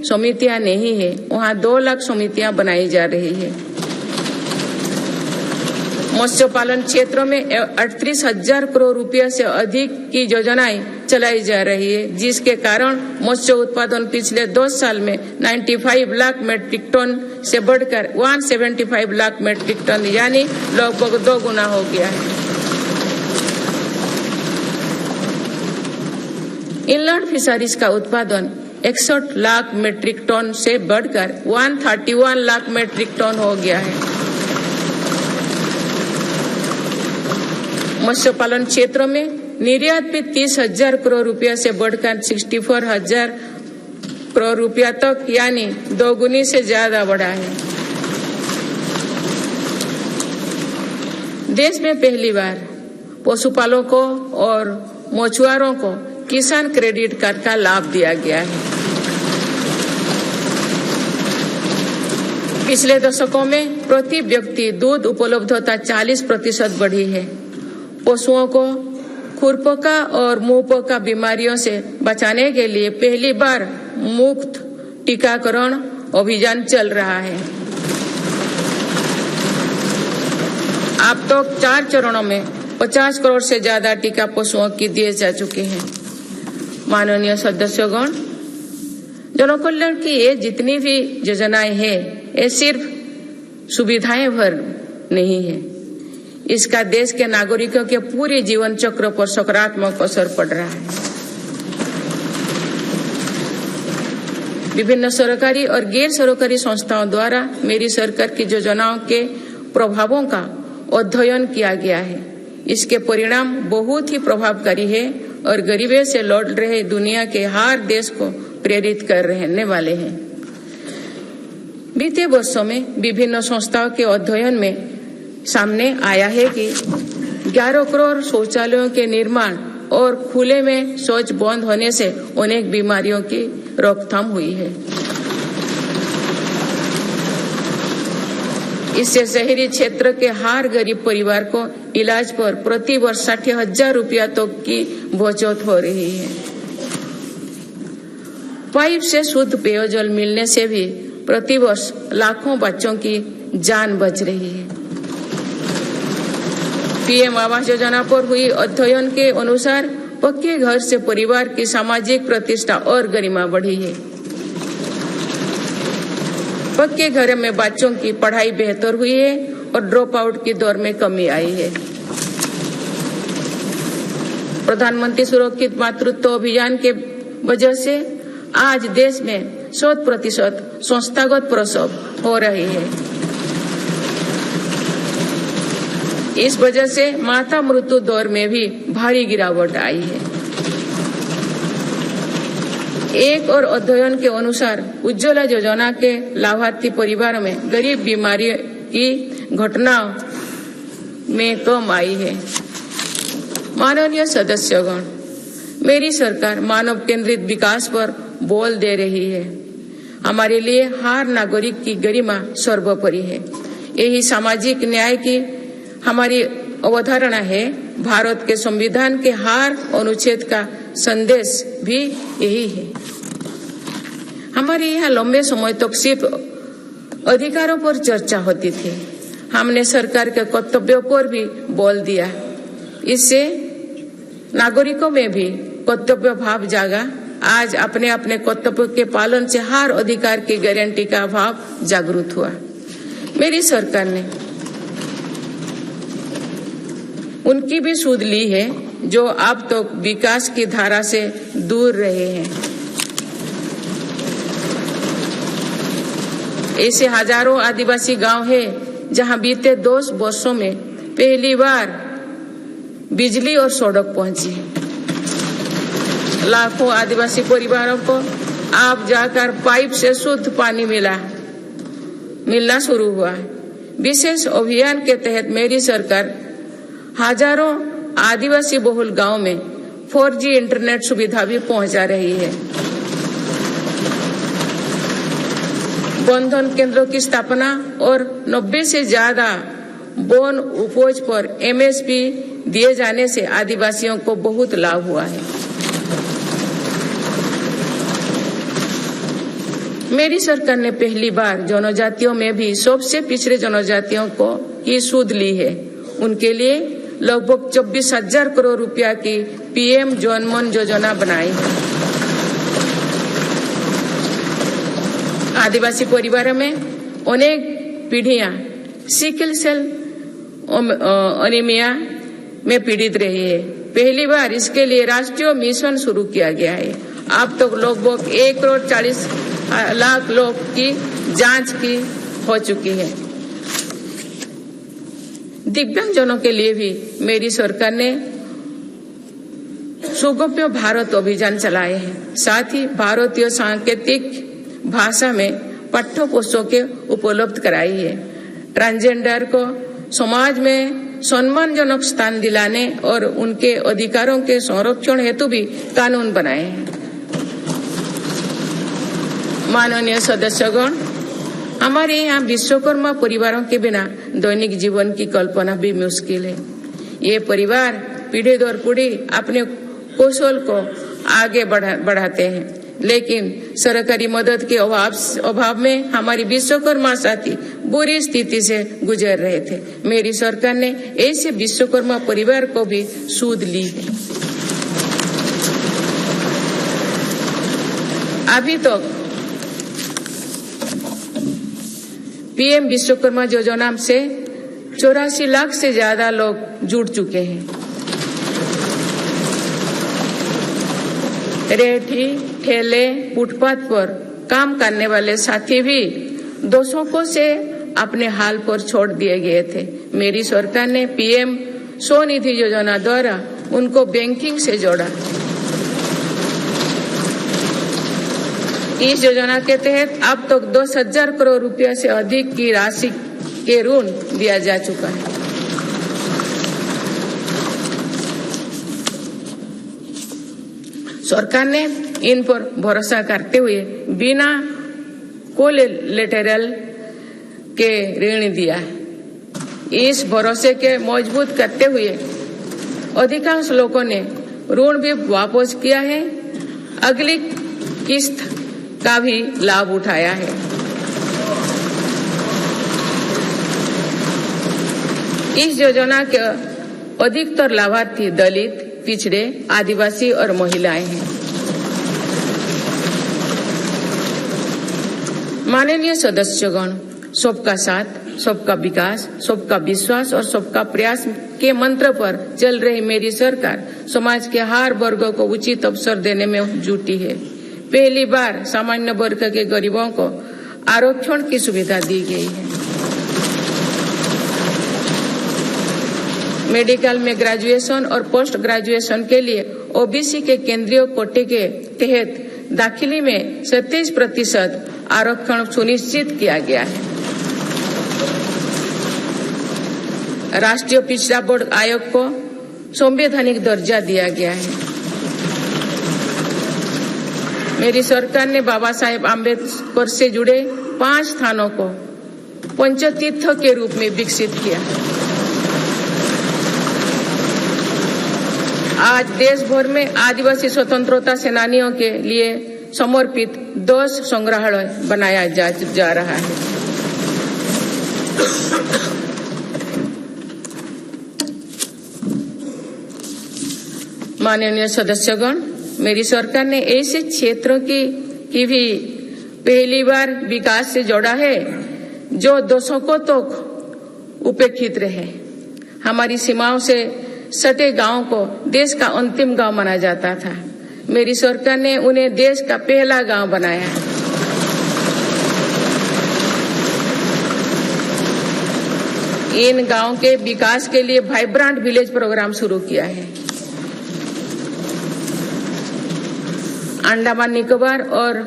समितियां नहीं है, वहां 2 लाख समितियां बनाई जा रही है। मत्स्य पालन क्षेत्र में 38,000 करोड़ रुपया से अधिक की योजनाएं चलाई जा रही है, जिसके कारण मत्स्य उत्पादन पिछले 2 साल में 95 लाख मीट्रिक टन से बढ़कर 175 लाख मीट्रिक टन यानी लगभग 2 गुना हो गया है। इनलैंड फिशरीज का उत्पादन 61 लाख मीट्रिक टन से बढ़कर 131 लाख मीट्रिक टन हो गया है। मत्स्य पालन क्षेत्र में निर्यात भी 30,000 करोड़ रुपया से बढ़कर 64,000 करोड़ रुपया तक यानी 2 गुनी से ज्यादा बढ़ा है। देश में पहली बार पशुपालकों और मछुआरों को किसान क्रेडिट कार्ड का लाभ दिया गया है। पिछले दशकों में प्रति व्यक्ति दूध उपलब्धता 40% बढ़ी है। पशुओं को खुरपका और मुंहपका बीमारियों से बचाने के लिए पहली बार मुफ्त टीकाकरण अभियान चल रहा है। अब तक 4 चरणों में 50 करोड़ से ज्यादा टीका पशुओं की दिए जा चुके हैं। माननीय सदस्यगण, जनकल्याण की ये जितनी भी योजनाएं हैं, ये सिर्फ सुविधाएं भर नहीं है, इसका देश के नागरिकों के पूरे जीवन चक्र पर सकारात्मक असर पड़ रहा है। विभिन्न सरकारी और गैर सरकारी संस्थाओं द्वारा मेरी सरकार की योजनाओं के प्रभावों का अध्ययन किया गया है। इसके परिणाम बहुत ही प्रभावकारी है और गरीबी से लड़ रहे दुनिया के हर देश को प्रेरित कर रहने वाले हैं। बीते वर्षों में विभिन्न संस्थाओं के अध्ययन में सामने आया है कि 11 करोड़ शौचालयों के निर्माण और खुले में शौच बंद होने से अनेक बीमारियों की रोकथाम हुई है। इससे शहरी क्षेत्र के हर गरीब परिवार को इलाज पर प्रति वर्ष 60,000 रुपया तक की बचत हो रही है। पाइप से शुद्ध पेयजल मिलने से भी प्रतिवर्ष लाखों बच्चों की जान बच रही है। पीएम आवास योजना पर हुई अध्ययन के अनुसार पक्के घर से परिवार की सामाजिक प्रतिष्ठा और गरिमा बढ़ी है। पक्के घर में बच्चों की पढ़ाई बेहतर हुई है और ड्रॉप आउट की दर में कमी आई है। प्रधानमंत्री सुरक्षित मातृत्व अभियान के वजह से आज देश में 100% संस्थागत प्रसव हो रही है। इस वजह से माता मृत्यु दर में भी भारी गिरावट आई है। एक और अध्ययन के अनुसार उज्ज्वला योजना के लाभार्थी परिवारों में गरीब बीमारी की घटनाओं में कम आई है। माननीय सदस्यगण, मेरी सरकार मानव केंद्रित विकास पर बल दे रही है। हमारे लिए हर नागरिक की गरिमा सर्वोपरि है। यही सामाजिक न्याय की हमारी अवधारणा है। भारत के संविधान के हर अनुच्छेद का संदेश भी यही है। हमारे यहाँ लंबे समय तक सिर्फ अधिकारों पर चर्चा होती थी। हमने सरकार के कर्तव्यों पर भी बल दिया। इससे नागरिकों में भी कर्तव्य भाव जागा। आज अपने अपने कर्तव्य के पालन से हर अधिकार की गारंटी का भाव जागृत हुआ। मेरी सरकार ने उनकी भी सुध ली है जो अब तक तो विकास की धारा से दूर रहे हैं। ऐसे हजारों आदिवासी गांव हैं जहां बीते 2 वर्षों में पहली बार बिजली और सड़क पहुंची। लाखों आदिवासी परिवारों को अब जाकर पाइप से शुद्ध पानी मिलना शुरू हुआ। विशेष अभियान के तहत मेरी सरकार हजारों आदिवासी बहुल गांव में 4G इंटरनेट सुविधा भी पहुंचा रही है। बंधन केंद्रों की स्थापना और 90 से ज्यादा वन उपज पर MSP दिए जाने से आदिवासियों को बहुत लाभ हुआ है। मेरी सरकार ने पहली बार जनजातियों में भी सबसे पिछड़े जनजातियों को की सुध ली है। उनके लिए लगभग 24,000 करोड़ रुपया की PM जनमन योजना बनाई है। आदिवासी परिवारों में अनेक पीढ़ियां सिकल सेल एनीमिया में पीड़ित रही है। पहली बार इसके लिए राष्ट्रीय मिशन शुरू किया गया है। अब तक लगभग 1,40,00,000 लोग की जांच की हो चुकी है। दिव्यांगजनों के लिए भी मेरी सरकार ने सुगम्य भारत अभियान चलाए हैं। साथ ही भारतीय सांकेतिक भाषा में पाठ्य पुस्तकें उपलब्ध कराई है। ट्रांसजेंडर को समाज में सम्मानजनक स्थान दिलाने और उनके अधिकारों के संरक्षण हेतु भी कानून बनाए हैं। माननीय सदस्यगण, हमारे यहाँ विश्वकर्मा परिवारों के बिना दैनिक जीवन की कल्पना भी मुश्किल है। ये परिवार पीढ़ी दर पीढ़ी अपने कौशल को आगे बढ़ाते हैं, लेकिन सरकारी मदद के अभाव में हमारी विश्वकर्मा साथी बुरी स्थिति से गुजर रहे थे। मेरी सरकार ने ऐसे विश्वकर्मा परिवार को भी सुध ली है। अभी तक PM विश्वकर्मा योजना से 84 लाख से ज्यादा लोग जुड़ चुके हैं। रेहड़ी ठेले फुटपाथ पर काम करने वाले साथी भी दशकों से अपने हाल पर छोड़ दिए गए थे। मेरी सरकार ने PM स्वनिधि योजना द्वारा उनको बैंकिंग से जोड़ा। इस योजना के तहत अब तक 10,000 करोड़ रुपया से अधिक की राशि के ऋण दिया जा चुका है। सरकार ने इन पर भरोसा करते हुए बिना कोलेटरल के ऋण दिया। इस भरोसे के मजबूत करते हुए अधिकांश लोगों ने ऋण भी वापस किया है। अगली किस्त का भी लाभ उठाया है। इस योजना के अधिकतर लाभार्थी दलित, पिछड़े, आदिवासी और महिलाएं हैं। माननीय सदस्यगण, सबका साथ, सबका विकास, सबका विश्वास और सबका प्रयास के मंत्र पर चल रही मेरी सरकार समाज के हर वर्ग को उचित अवसर देने में जुटी है। पहली बार सामान्य वर्ग के गरीबों को आरक्षण की सुविधा दी गई है। मेडिकल में ग्रेजुएशन और पोस्ट ग्रेजुएशन के लिए ओबीसी के केंद्रीय कोटे के तहत दाखिले में 37% आरक्षण सुनिश्चित किया गया है। राष्ट्रीय पिछड़ा बोर्ड आयोग को संवैधानिक दर्जा दिया गया है। मेरी सरकार ने बाबा साहेब आम्बेडकर से जुड़े 5 स्थानों को पंचतीर्थ के रूप में विकसित किया। आज देश भर में आदिवासी स्वतंत्रता सेनानियों के लिए समर्पित 10 संग्रहालय बनाया जा रहा है। माननीय सदस्यगण, मेरी सरकार ने ऐसे क्षेत्रों की भी पहली बार विकास से जोड़ा है जो दशकों तक उपेक्षित रहे। हमारी सीमाओं से सटे गांव को देश का अंतिम गांव माना जाता था। मेरी सरकार ने उन्हें देश का पहला गांव बनाया। इन गांव के विकास के लिए वाइब्रेंट विलेज प्रोग्राम शुरू किया है। अंडमान निकोबार और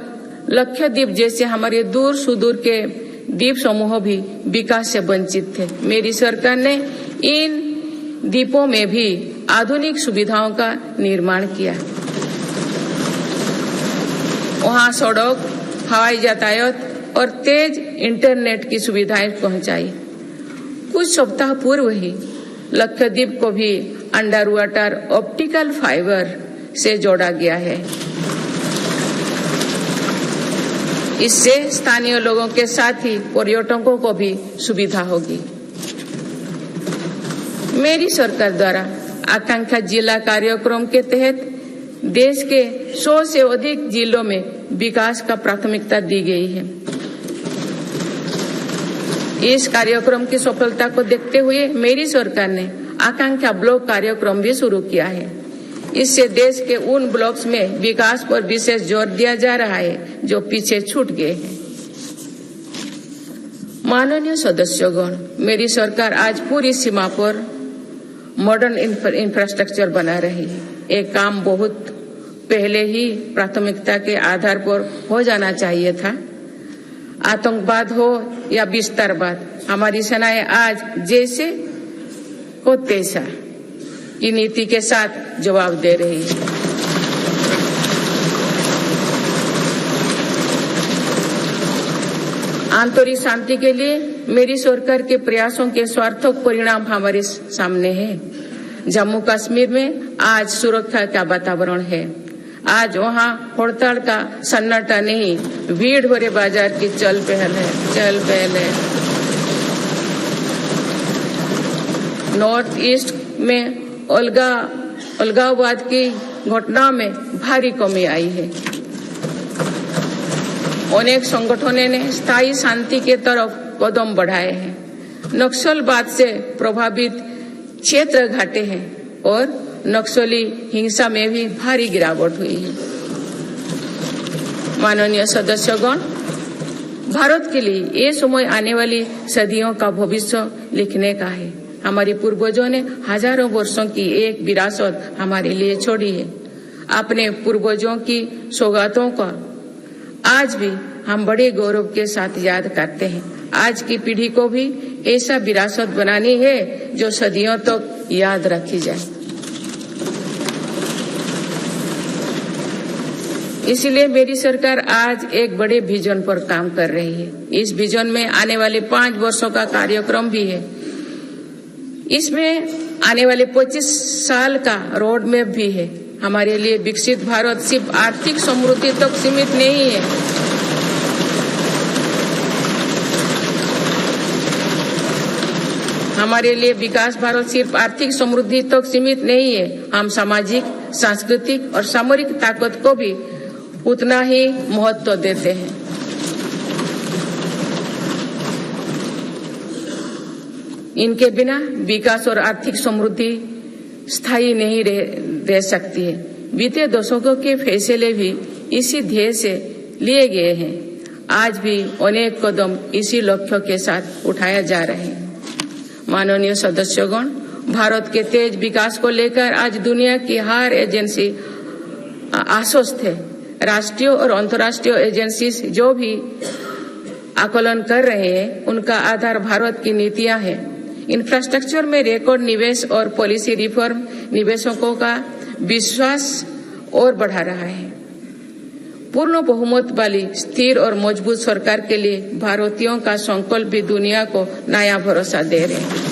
लक्षद्वीप जैसे हमारे दूर सुदूर के द्वीप समूह भी विकास से वंचित थे। मेरी सरकार ने इन द्वीपों में भी आधुनिक सुविधाओं का निर्माण किया। वहां सड़क, हवाई यातायात और तेज इंटरनेट की सुविधाएं पहुंचाई। कुछ सप्ताह पूर्व ही लक्षद्वीप को भी अंडर वाटर ऑप्टिकल फाइबर से जोड़ा गया है। इससे स्थानीय लोगों के साथ ही पर्यटकों को भी सुविधा होगी। मेरी सरकार द्वारा आकांक्षा जिला कार्यक्रम के तहत देश के 100 से अधिक जिलों में विकास का प्राथमिकता दी गई है। इस कार्यक्रम की सफलता को देखते हुए मेरी सरकार ने आकांक्षा ब्लॉक कार्यक्रम भी शुरू किया है। इससे देश के उन ब्लॉक्स में विकास पर विशेष जोर दिया जा रहा है जो पीछे छूट गए हैं। माननीय सदस्यगण, मेरी सरकार आज पूरी सीमा पर मॉडर्न इंफ्रास्ट्रक्चर बना रही है। एक काम बहुत पहले ही प्राथमिकता के आधार पर हो जाना चाहिए था। आतंकवाद हो या विस्तारवाद, हमारी सेनाएं आज जैसे को तैसा की नीति के साथ जवाब दे रही है। आंतरिक शांति के लिए मेरी सरकार के प्रयासों के सार्थक परिणाम हमारे सामने है। जम्मू कश्मीर में आज सुरक्षा का वातावरण है। आज वहाँ हड़ताल का सन्नाटा नहीं, भीड़ भरे बाजार की चल पहल है। नॉर्थ ईस्ट में अलगाववाद की घटना में भारी कमी आई है। अनेक संगठनों ने स्थायी शांति के तरफ कदम बढ़ाए हैं। नक्सलवाद से प्रभावित क्षेत्र घटे हैं और नक्सली हिंसा में भी भारी गिरावट हुई है। माननीय सदस्यगण, भारत के लिए ये समय आने वाली सदियों का भविष्य लिखने का है। हमारे पूर्वजों ने हजारों वर्षों की एक विरासत हमारे लिए छोड़ी है। अपने पूर्वजों की सौगातों का आज भी हम बड़े गौरव के साथ याद करते हैं। आज की पीढ़ी को भी ऐसा विरासत बनानी है जो सदियों तक याद रखी जाए। इसलिए मेरी सरकार आज एक बड़े विजन पर काम कर रही है। इस विजन में आने वाले 5 वर्षों का कार्यक्रम भी है। इसमें आने वाले 25 साल का रोड मैप भी है। हमारे लिए विकसित भारत सिर्फ आर्थिक समृद्धि तक सीमित नहीं है, हमारे लिए विकास भारत सिर्फ आर्थिक समृद्धि तक सीमित नहीं है, हम सामाजिक, सांस्कृतिक और सामरिक ताकत को भी उतना ही महत्व देते हैं। इनके बिना विकास और आर्थिक समृद्धि स्थायी नहीं रह सकती है। बीते दशकों के फैसले भी इसी ध्येय से लिए गए हैं। आज भी अनेक कदम इसी लक्ष्य के साथ उठाया जा रहे हैं। माननीय सदस्यगण, भारत के तेज विकास को लेकर आज दुनिया की हर एजेंसी आश्वस्त है। राष्ट्रीय और अंतर्राष्ट्रीय एजेंसी जो भी आकलन कर रहे हैं, उनका आधार भारत की नीतियां हैं। इंफ्रास्ट्रक्चर में रिकॉर्ड निवेश और पॉलिसी रिफॉर्म निवेशकों का विश्वास और बढ़ा रहा है। पूर्ण बहुमत वाली स्थिर और मजबूत सरकार के लिए भारतीयों का संकल्प भी दुनिया को नया भरोसा दे रहे हैं।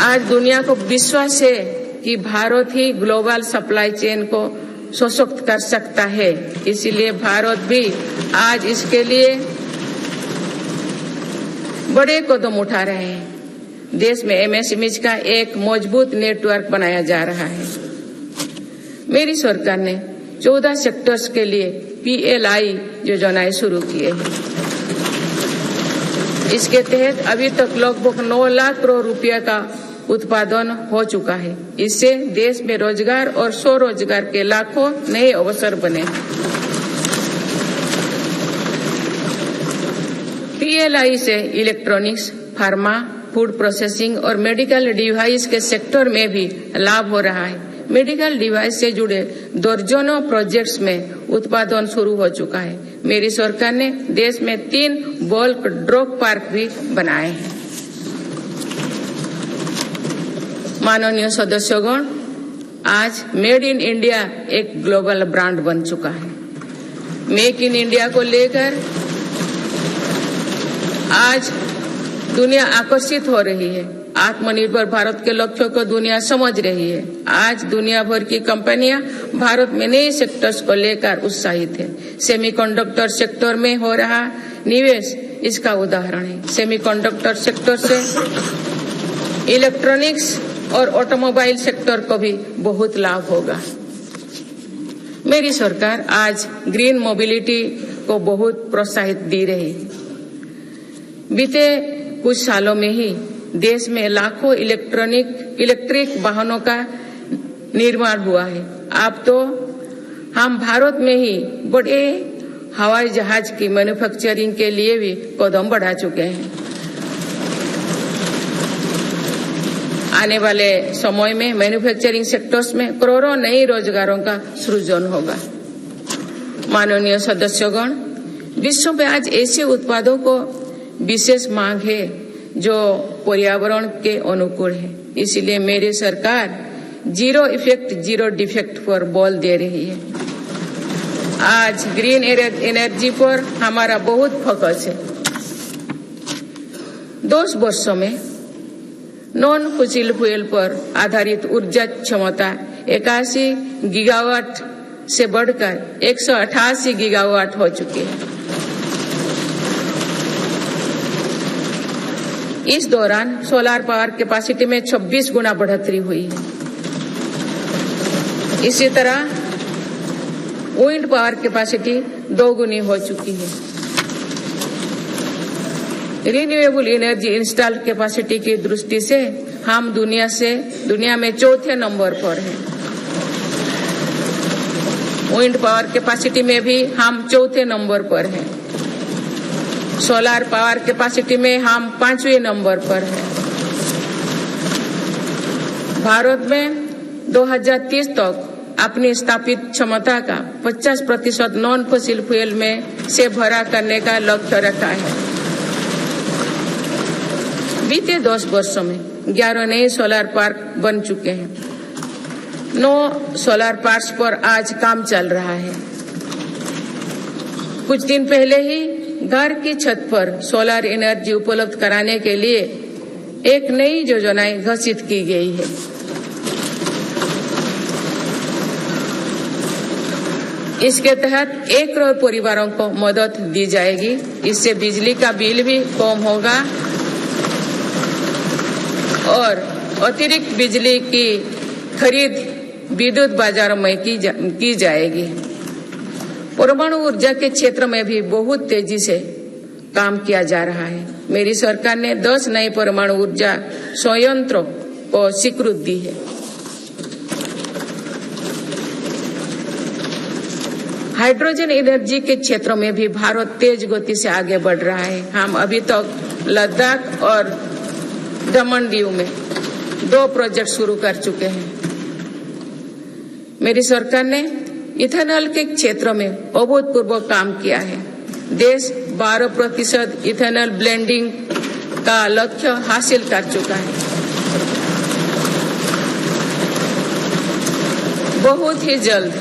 आज दुनिया को विश्वास है कि भारत ही ग्लोबल सप्लाई चेन को सशक्त कर सकता है। इसलिए भारत भी आज इसके लिए बड़े कदम उठा रहे हैं। देश में एमएसएमई का एक मजबूत नेटवर्क बनाया जा रहा है। मेरी सरकार ने 14 सेक्टर्स के लिए PLI योजनाएं शुरू किए हैं। इसके तहत अभी तक लगभग 9 लाख करोड़ रुपया का उत्पादन हो चुका है। इससे देश में रोजगार और स्वरोजगार के लाखों नए अवसर बने। PLI से इलेक्ट्रॉनिक्स, फार्मा, फूड प्रोसेसिंग और मेडिकल डिवाइस के सेक्टर में भी लाभ हो रहा है। मेडिकल डिवाइस से जुड़े दर्जनों प्रोजेक्ट्स में उत्पादन शुरू हो चुका है। मेरी सरकार ने देश में 3 बल्क ड्रग पार्क भी बनाए हैं। माननीय सदस्यगण, आज मेड इन इंडिया एक ग्लोबल ब्रांड बन चुका है। मेक इन इंडिया को लेकर आज दुनिया आकर्षित हो रही है। आत्मनिर्भर भारत के लक्ष्यों को दुनिया समझ रही है। आज दुनिया भर की कंपनियां भारत में नए सेक्टर्स को लेकर उत्साहित है। सेमीकंडक्टर सेक्टर में हो रहा निवेश इसका उदाहरण है। सेमीकंडक्टर सेक्टर से इलेक्ट्रॉनिक्स और ऑटोमोबाइल सेक्टर को भी बहुत लाभ होगा। मेरी सरकार आज ग्रीन मोबिलिटी को बहुत प्रोत्साहित दे रही है। बीते कुछ सालों में ही देश में लाखों इलेक्ट्रिक वाहनों का निर्माण हुआ है। अब तो हम भारत में ही बड़े हवाई जहाज की मैन्युफैक्चरिंग के लिए भी कदम बढ़ा चुके हैं। आने वाले समय में मैन्युफैक्चरिंग सेक्टर्स में करोड़ों नए रोजगारों का सृजन होगा। माननीय सदस्यगण, विश्व में आज ऐसे उत्पादों को विशेष मांग है जो पर्यावरण के अनुकूल है। इसलिए मेरी सरकार जीरो इफेक्ट जीरो डिफेक्ट पर बल दे रही है। आज ग्रीन एनर्जी पर हमारा बहुत फोकस है। 10 वर्षों में नॉन फॉसिल फ्यूल पर आधारित ऊर्जा क्षमता 81 गीगावाट से बढ़कर 188 गीगावाट हो चुकी है। इस दौरान सोलर पावर कैपेसिटी में 26 गुना बढ़ोतरी हुई है। इसी तरह विंड पावर कैपेसिटी 2 गुनी हो चुकी है। रिन्यूएबल एनर्जी इंस्टॉल कैपेसिटी की दृष्टि से हम दुनिया में 4थे नंबर पर हैं। विंड पावर कैपेसिटी में भी हम 4थे नंबर पर हैं। सोलर पावर कैपेसिटी में हम 5वें नंबर पर हैं। भारत में 2030 तक अपनी स्थापित क्षमता का 50% नॉन फॉसिल फ्यूल में से भरा करने का लक्ष्य रखा है। बीते 10 वर्षों में 11 नए सोलर पार्क बन चुके हैं। 9 सोलर पार्क्स पर आज काम चल रहा है। कुछ दिन पहले ही घर की छत पर सोलर एनर्जी उपलब्ध कराने के लिए एक नई योजना घोषित की गई है। इसके तहत 1 करोड़ परिवारों को मदद दी जाएगी। इससे बिजली का बिल भी कम होगा और अतिरिक्त बिजली की खरीद विद्युत बाजारों में की जाएगी। परमाणु ऊर्जा के क्षेत्र में भी बहुत तेजी से काम किया जा रहा है। मेरी सरकार ने 10 नए परमाणु ऊर्जा संयंत्रों को स्वीकृति दी है। हाइड्रोजन एनर्जी के क्षेत्र में भी भारत तेज गति से आगे बढ़ रहा है। हम अभी तक लद्दाख और दमन दीव में 2 प्रोजेक्ट शुरू कर चुके हैं। मेरी सरकार ने इथेनॉल के क्षेत्र में अभूतपूर्व काम किया है। देश 12% इथेनॉल ब्लेंडिंग का लक्ष्य हासिल कर चुका है। बहुत ही जल्द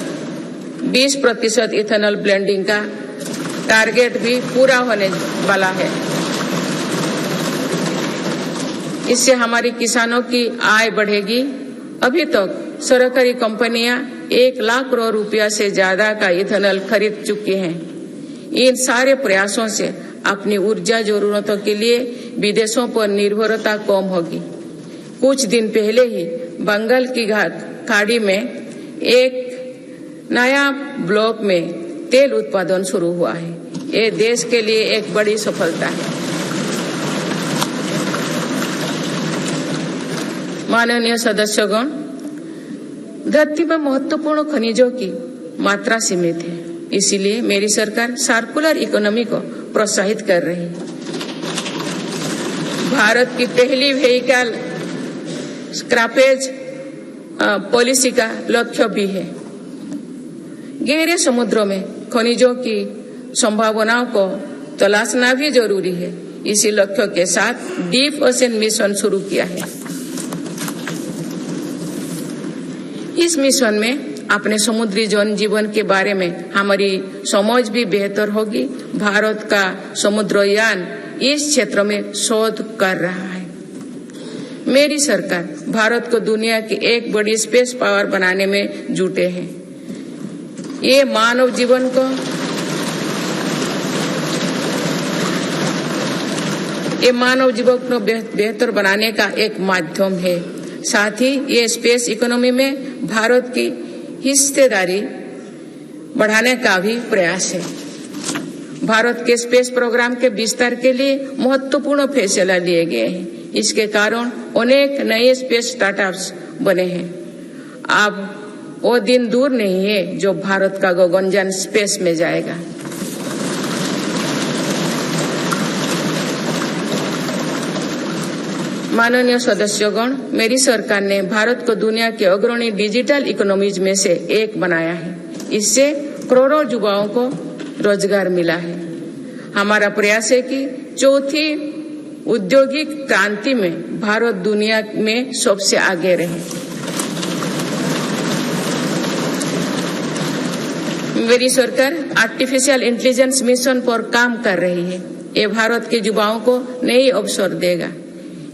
20% इथेनॉल ब्लेंडिंग का टारगेट भी पूरा होने वाला है। इससे हमारे किसानों की आय बढ़ेगी। अभी तक सरकारी कंपनियां 1 लाख करोड़ रुपया से ज्यादा का इथेनॉल खरीद चुकी हैं। इन सारे प्रयासों से अपनी ऊर्जा जरूरतों के लिए विदेशों पर निर्भरता कम होगी। कुछ दिन पहले ही बंगाल की खाड़ी में एक नया ब्लॉक में तेल उत्पादन शुरू हुआ है। ये देश के लिए एक बड़ी सफलता है। माननीय सदस्यगण, धरती में महत्वपूर्ण खनिजों की मात्रा सीमित है। इसीलिए मेरी सरकार सर्कुलर इकोनॉमी को प्रोत्साहित कर रही है। भारत की पहली व्हीकल स्क्रैपेज पॉलिसी का लक्ष्य भी है। गहरे समुद्रों में खनिजों की संभावनाओं को तलाशना भी जरूरी है। इसी लक्ष्य के साथ डीप ओशन मिशन शुरू किया है। इस मिशन में अपने समुद्री जन जीवन के बारे में हमारी समझ भी बेहतर होगी। भारत का समुद्रयान इस क्षेत्र में शोध कर रहा है। मेरी सरकार भारत को दुनिया की एक बड़ी स्पेस पावर बनाने में जुटे हैं। ये मानव जीवन को बेहतर बनाने का एक माध्यम है। साथ ही ये स्पेस इकोनॉमी में भारत की हिस्सेदारी बढ़ाने का भी प्रयास है। भारत के स्पेस प्रोग्राम के विस्तार के लिए महत्वपूर्ण फैसला लिए गए हैं। इसके कारण अनेक नए स्पेस स्टार्टअप्स बने हैं। अब वो दिन दूर नहीं है जो भारत का गगनयान स्पेस में जाएगा। माननीय सदस्यगण, मेरी सरकार ने भारत को दुनिया के अग्रणी डिजिटल इकोनॉमीज में से एक बनाया है। इससे करोड़ों युवाओं को रोजगार मिला है। हमारा प्रयास है कि चौथी औद्योगिक क्रांति में भारत दुनिया में सबसे आगे रहे। मेरी सरकार आर्टिफिशियल इंटेलिजेंस मिशन पर काम कर रही है। ये भारत के युवाओं को नए अवसर देगा।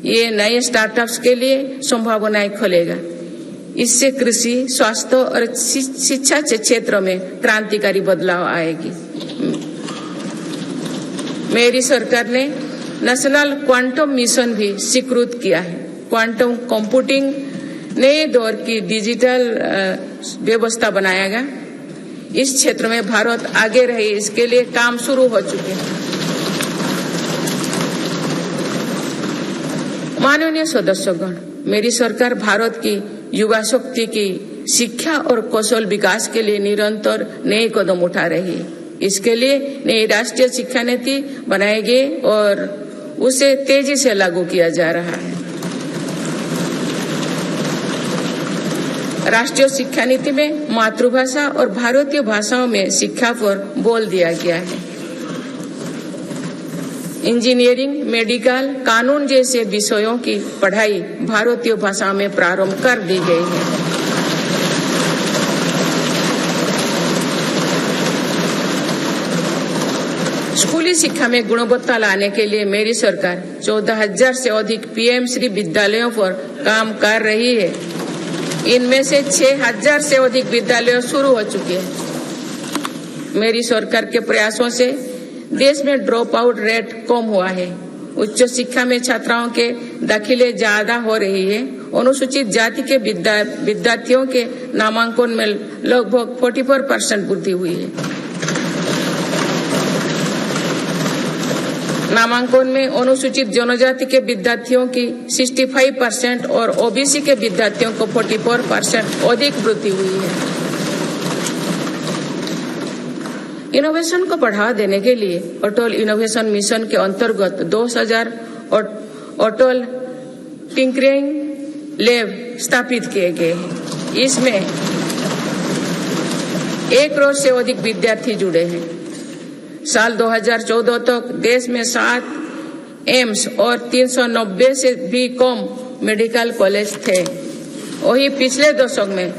ये नए स्टार्टअप्स के लिए संभावनाएं खोलेगा। इससे कृषि, स्वास्थ्य और शिक्षा के क्षेत्र में क्रांतिकारी बदलाव आएगी। मेरी सरकार ने नेशनल क्वांटम मिशन भी स्वीकृत किया है। क्वांटम कंप्यूटिंग नए दौर की डिजिटल व्यवस्था बनाएगा। इस क्षेत्र में भारत आगे रहे, इसके लिए काम शुरू हो चुके हैं। माननीय सदस्यगण, मेरी सरकार भारत की युवा शक्ति की शिक्षा और कौशल विकास के लिए निरंतर नए कदम उठा रही है। इसके लिए नई राष्ट्रीय शिक्षा नीति बनाई गई और उसे तेजी से लागू किया जा रहा है। राष्ट्रीय शिक्षा नीति में मातृभाषा और भारतीय भाषाओं में शिक्षा पर बल दिया गया है। इंजीनियरिंग, मेडिकल, कानून जैसे विषयों की पढ़ाई भारतीय भाषा में प्रारंभ कर दी गई है। स्कूली शिक्षा में गुणवत्ता लाने के लिए मेरी सरकार 14,000 से अधिक पीएम श्री विद्यालयों पर काम कर रही है। इनमें से 6,000 से अधिक विद्यालय शुरू हो चुके हैं। मेरी सरकार के प्रयासों से देश में ड्रॉप आउट रेट कम हुआ है। उच्च शिक्षा में छात्राओं के दाखिले ज्यादा हो रही है। अनुसूचित जाति के विद्यार्थियों के नामांकन में लगभग 44% वृद्धि हुई है। नामांकन में अनुसूचित जनजाति के विद्यार्थियों की 65% और ओबीसी के विद्यार्थियों को 44% अधिक वृद्धि हुई है। इनोवेशन को बढ़ावा देने के लिए अटल इनोवेशन मिशन के अंतर्गत 2000 अटल टिंकरिंग लैब स्थापित किए गए हैं। इसमें 1 करोड़ से अधिक विद्यार्थी जुड़े हैं। साल 2014 तक देश में 7 एम्स और 390 से भी कम मेडिकल कॉलेज थे। वही पिछले दशक में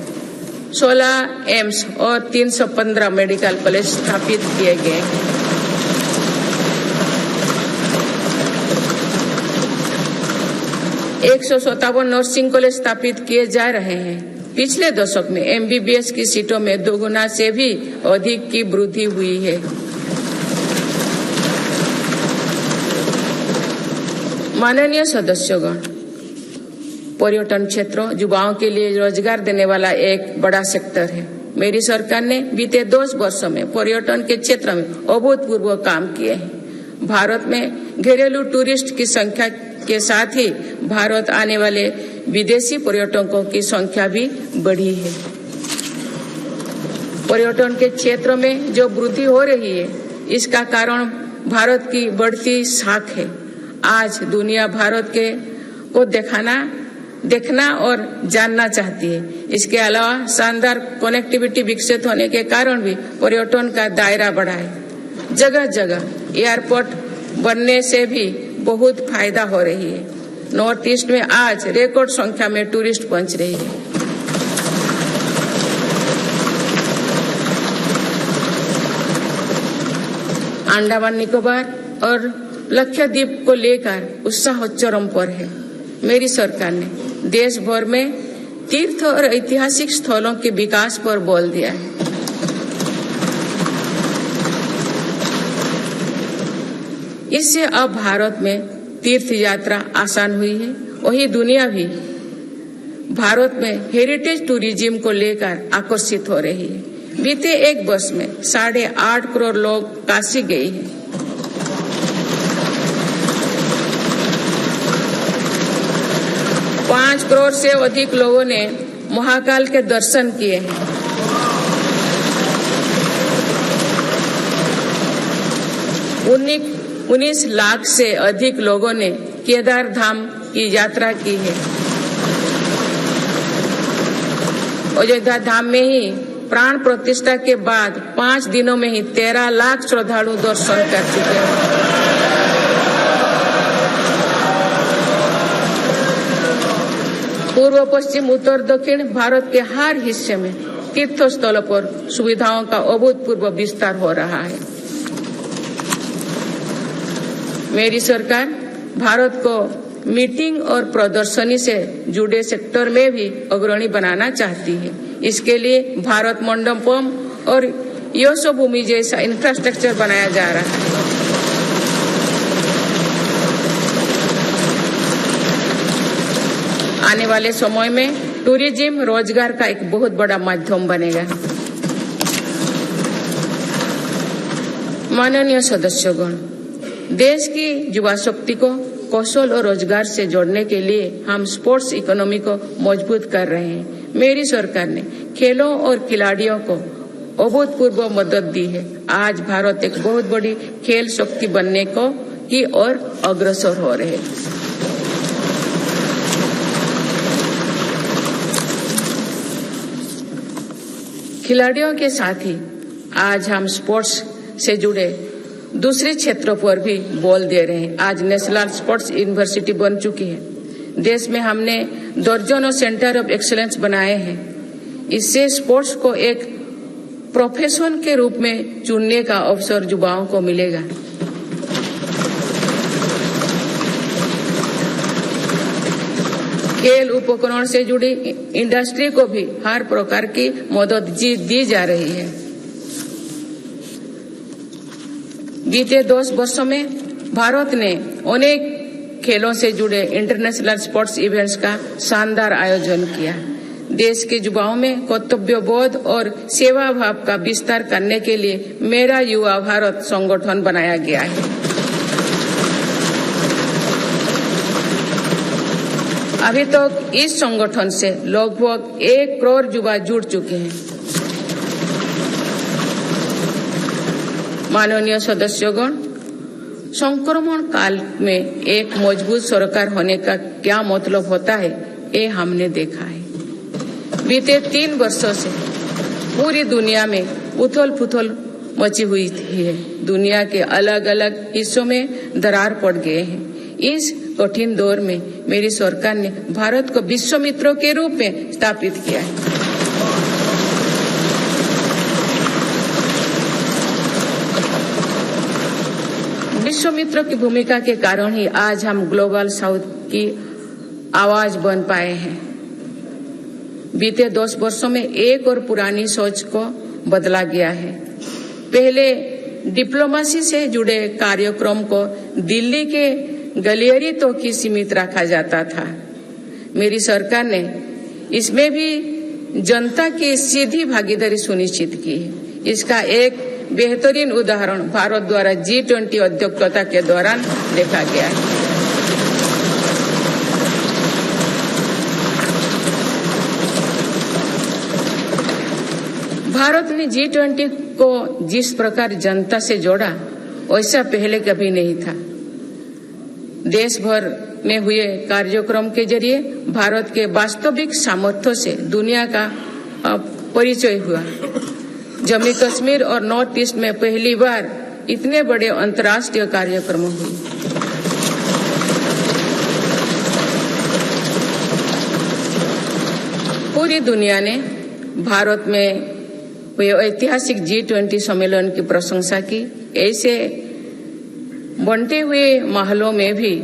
16 एम्स और 315 मेडिकल कॉलेज स्थापित किए गए। 157 नर्सिंग कॉलेज स्थापित किए जा रहे हैं। पिछले दशक में एमबीबीएस की सीटों में 2 गुना से भी अधिक की वृद्धि हुई है। माननीय सदस्यगण, पर्यटन क्षेत्र युवाओं के लिए रोजगार देने वाला एक बड़ा सेक्टर है। मेरी सरकार ने बीते 10 वर्षों में पर्यटन के क्षेत्र में अभूतपूर्व काम किए हैं। भारत में घरेलू टूरिस्ट की संख्या के साथ ही भारत आने वाले विदेशी पर्यटकों की संख्या भी बढ़ी है। पर्यटन के क्षेत्र में जो वृद्धि हो रही है, इसका कारण भारत की बढ़ती साख है। आज दुनिया भारत को देखना और जानना चाहती है। इसके अलावा शानदार कनेक्टिविटी विकसित होने के कारण भी पर्यटन का दायरा बढ़ा है। जगह जगह एयरपोर्ट बनने से भी बहुत फायदा हो रही है। नॉर्थ ईस्ट में आज रिकॉर्ड संख्या में टूरिस्ट पहुंच रही है। अंडमान निकोबार और लक्षद्वीप को लेकर उत्साह चरम पर है। मेरी सरकार ने देश भर में तीर्थ और ऐतिहासिक स्थलों के विकास पर बल दिया है। इससे अब भारत में तीर्थ यात्रा आसान हुई है। वही दुनिया भी भारत में हेरिटेज टूरिज्म को लेकर आकर्षित हो रही है। बीते 1 वर्ष में 8.5 करोड़ लोग काशी गए हैं। पाँच करोड़ से अधिक लोगों ने महाकाल के दर्शन किए हैं। 19 लाख से अधिक लोगों ने केदार धाम की यात्रा की है। अयोध्या धाम में ही प्राण प्रतिष्ठा के बाद 5 दिनों में ही 13 लाख श्रद्धालु दर्शन कर चुके हैं। पूर्व पश्चिम उत्तर दक्षिण भारत के हर हिस्से में तीर्थ स्थलों पर सुविधाओं का अभूतपूर्व विस्तार हो रहा है। मेरी सरकार भारत को मीटिंग और प्रदर्शनी से जुड़े सेक्टर में भी अग्रणी बनाना चाहती है। इसके लिए भारत मंडपम और यशोभूमि जैसा इंफ्रास्ट्रक्चर बनाया जा रहा है। आने वाले समय में टूरिज्म रोजगार का एक बहुत बड़ा माध्यम बनेगा। माननीय सदस्यगण, देश की युवा शक्ति को कौशल और रोजगार से जोड़ने के लिए हम स्पोर्ट्स इकोनॉमी को मजबूत कर रहे हैं। मेरी सरकार ने खेलों और खिलाड़ियों को अभूतपूर्व मदद दी है। आज भारत एक बहुत बड़ी खेल शक्ति बनने की ओर अग्रसर हो रहे हैं। खिलाड़ियों के साथ ही आज हम स्पोर्ट्स से जुड़े दूसरे क्षेत्रों पर भी बल दे रहे हैं। आज नेशनल स्पोर्ट्स यूनिवर्सिटी बन चुकी है। देश में हमने दर्जनों सेंटर ऑफ एक्सीलेंस बनाए हैं। इससे स्पोर्ट्स को एक प्रोफेशन के रूप में चुनने का अवसर युवाओं को मिलेगा। खेल उपकरण से जुड़ी इंडस्ट्री को भी हर प्रकार की मदद दी जा रही है। बीते 10 वर्षों में भारत ने अनेक खेलों से जुड़े इंटरनेशनल स्पोर्ट्स इवेंट्स का शानदार आयोजन किया। देश के युवाओं में कर्तव्यबोध और सेवा भाव का विस्तार करने के लिए मेरा युवा भारत संगठन बनाया गया है। अभी तक इस संगठन से लगभग 1 करोड़ युवा जुड़ चुके हैं। माननीय सदस्यगण, संक्रमण काल में एक मजबूत सरकार होने का क्या मतलब होता है, ये हमने देखा है। बीते 3 वर्षों से पूरी दुनिया में उथल पुथल मची हुई है। दुनिया के अलग अलग हिस्सों में दरार पड़ गए हैं। इस कठिन दौर में मेरी सरकार ने भारत को विश्व मित्रों के रूप में स्थापित किया है। विश्व मित्रों की भूमिका के कारण ही आज हम ग्लोबल साउथ की आवाज बन पाए हैं। बीते 10 वर्षों में एक और पुरानी सोच को बदला गया है। पहले डिप्लोमेसी से जुड़े कार्यक्रम को दिल्ली के गलियारे तक ही सीमित रखा जाता था। मेरी सरकार ने इसमें भी जनता की सीधी भागीदारी सुनिश्चित की है। इसका एक बेहतरीन उदाहरण भारत द्वारा G20 अध्यक्षता के दौरान देखा गया है। भारत ने G20 को जिस प्रकार जनता से जोड़ा, वैसा पहले कभी नहीं था। देश भर में हुए कार्यक्रम के जरिए भारत के वास्तविक सामर्थ्य से दुनिया का परिचय हुआ। जम्मू कश्मीर और नॉर्थ ईस्ट में पहली बार इतने बड़े अंतर्राष्ट्रीय कार्यक्रम हुए। पूरी दुनिया ने भारत में हुए ऐतिहासिक G20 सम्मेलन की प्रशंसा की। ऐसे बंटे हुए माहौलों में भी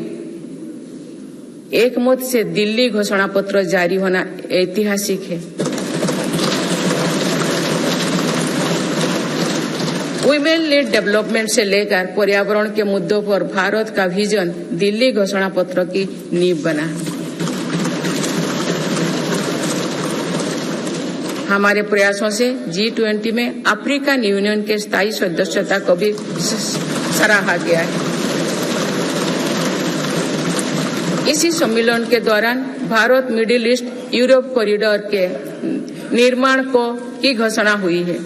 एकमत से दिल्ली घोषणा पत्र जारी होना ऐतिहासिक है। वुमेन लीड डेवलपमेंट से लेकर पर्यावरण के मुद्दों पर भारत का विजन दिल्ली घोषणा पत्र की नींव बना। हमारे प्रयासों से G20 में अफ्रीकन यूनियन के स्थायी सदस्यता को भी सराहा गया है। इसी सम्मेलन के दौरान Bharat middle east Europe corridor के निर्माण की घोषणा हुई है।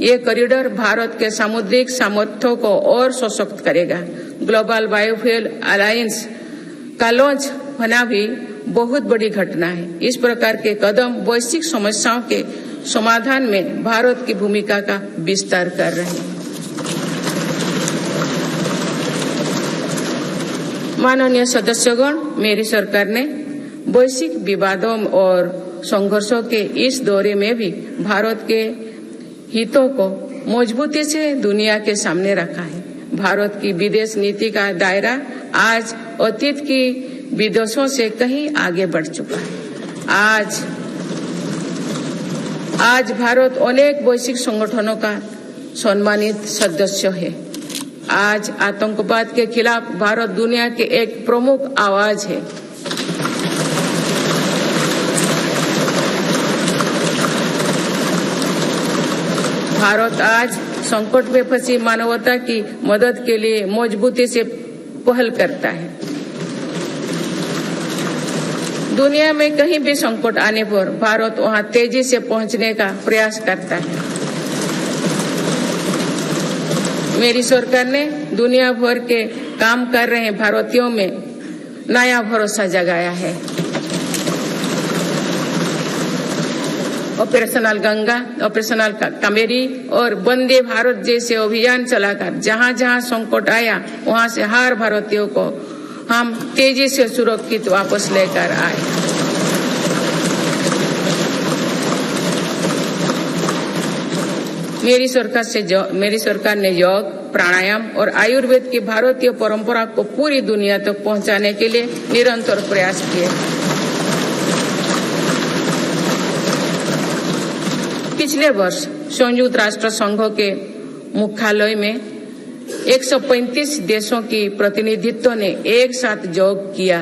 ये कॉरिडोर भारत के सामुद्रिक सामर्थ्यों को और सशक्त करेगा। ग्लोबल बायोफ्यूल अलायंस का लॉन्च होना भी बहुत बड़ी घटना है। इस प्रकार के कदम वैश्विक समस्याओं के समाधान में भारत की भूमिका का विस्तार कर रहे हैं। माननीय सदस्यगण, मेरी सरकार ने वैश्विक विवादों और संघर्षों के इस दौरे में भी भारत के हितों को मजबूती से दुनिया के सामने रखा है। भारत की विदेश नीति का दायरा आज अतीत की विदेशों से कहीं आगे बढ़ चुका है। आज भारत अनेक वैश्विक संगठनों का सम्मानित सदस्य है। आज आतंकवाद के खिलाफ भारत दुनिया के एक प्रमुख आवाज है। भारत आज संकट में फंसी मानवता की मदद के लिए मजबूती से पहल करता है। दुनिया में कहीं भी संकट आने पर भारत वहां तेजी से पहुंचने का प्रयास करता है। मेरी सरकार ने दुनिया भर के काम कर रहे भारतीयों में नया भरोसा जगाया है। ऑपरेशनल गंगा, ऑपरेशनल कावेरी और वंदे भारत जैसे अभियान चलाकर जहां जहां संकट आया वहां से हर भारतीयों को हम तेजी से सुरक्षित वापस लेकर आए। मेरी सरकार ने योग, प्राणायाम और आयुर्वेद की भारतीय परंपरा को पूरी दुनिया तक पहुंचाने के लिए निरंतर प्रयास किए। पिछले वर्ष संयुक्त राष्ट्र संघ के मुख्यालय में 135 देशों की प्रतिनिधित्व ने एक साथ योग किया।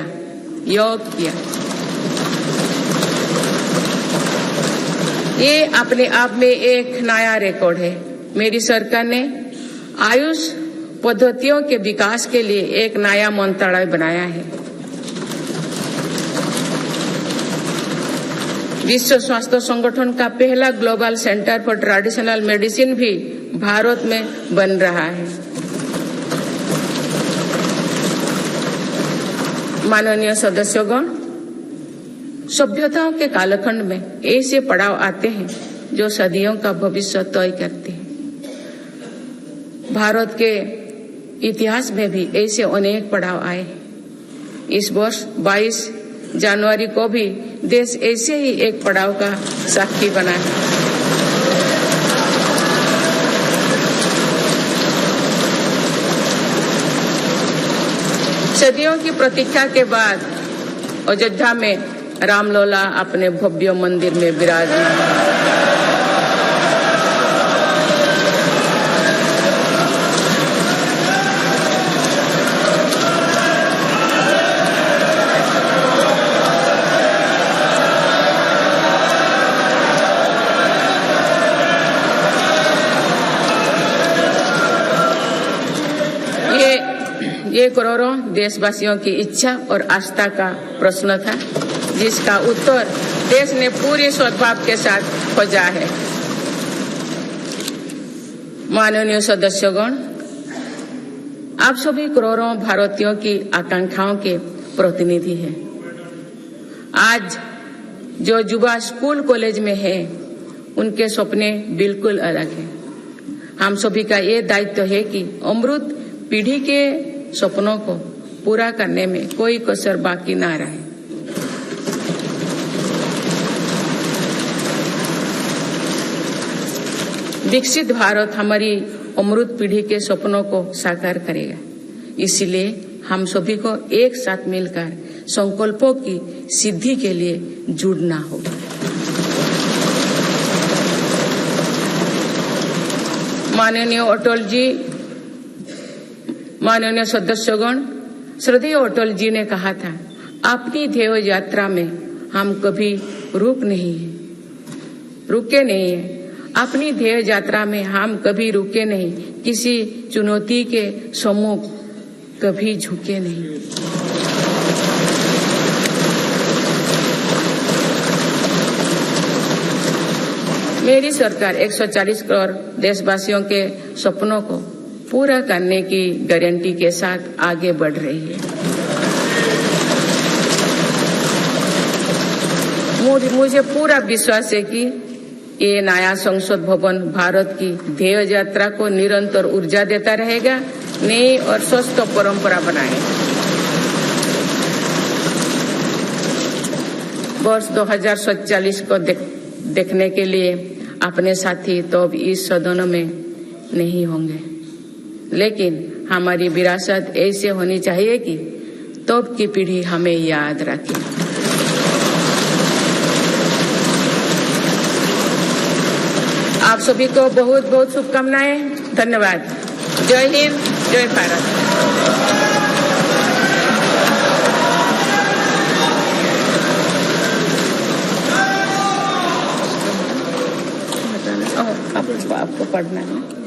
ये अपने आप में एक नया रिकॉर्ड है। मेरी सरकार ने आयुष पद्धतियों के विकास के लिए एक नया मंत्रालय बनाया है। विश्व स्वास्थ्य संगठन का पहला global centre for traditional medicine भी भारत में बन रहा है। माननीय सदस्यगण, सभ्यताओं के कालखंड में ऐसे पड़ाव आते हैं जो सदियों का भविष्य तय करते हैं। भारत के इतिहास में भी ऐसे अनेक पड़ाव आए हैं। इस वर्ष 22 जनवरी को भी देश ऐसे ही एक पड़ाव का साक्षी बना है। सदियों की प्रतीक्षा के बाद अयोध्या में रामलला अपने भव्य मंदिर में विराजमान। ये करोड़ों देशवासियों की इच्छा और आस्था का प्रश्न था, जिसका उत्तर देश ने पूरे सद्भाव के साथ खोजा है। माननीय सदस्यगण, आप सभी करोड़ों भारतीयों की आकांक्षाओं के प्रतिनिधि हैं। आज जो युवा स्कूल कॉलेज में है, उनके सपने बिल्कुल अलग हैं। हम सभी का ये दायित्व है कि अमृत पीढ़ी के सपनों को पूरा करने में कोई कसर बाकी ना रहे। विकसित भारत हमारी अमृत पीढ़ी के सपनों को साकार करेगा। इसलिए हम सभी को एक साथ मिलकर संकल्पों की सिद्धि के लिए जुड़ना होगा। माननीय अटल जी, माननीय सदस्यगण, श्रद्धेय अटल जी ने कहा था, अपनी ध्येय यात्रा में हम कभी रुके नहीं है। अपनी ध्येय यात्रा में हम कभी रुके नहीं, किसी चुनौती के सम्मुख कभी झुके नहीं। मेरी सरकार 140 करोड़ देशवासियों के सपनों को पूरा करने की गारंटी के साथ आगे बढ़ रही है। मुझे पूरा विश्वास है कि ये नया संसद भवन भारत की ध्येय यात्रा को निरंतर ऊर्जा देता रहेगा, नई और स्वस्थ परंपरा बनाएगा। वर्ष 2047 को देखने के लिए अपने साथी तो इस सदन में नहीं होंगे, लेकिन हमारी विरासत ऐसे होनी चाहिए कि तब की पीढ़ी हमें याद रखे। आप सभी को बहुत बहुत शुभकामनाएं। धन्यवाद। जय हिंद, जय भारत। आपको पढ़ना है।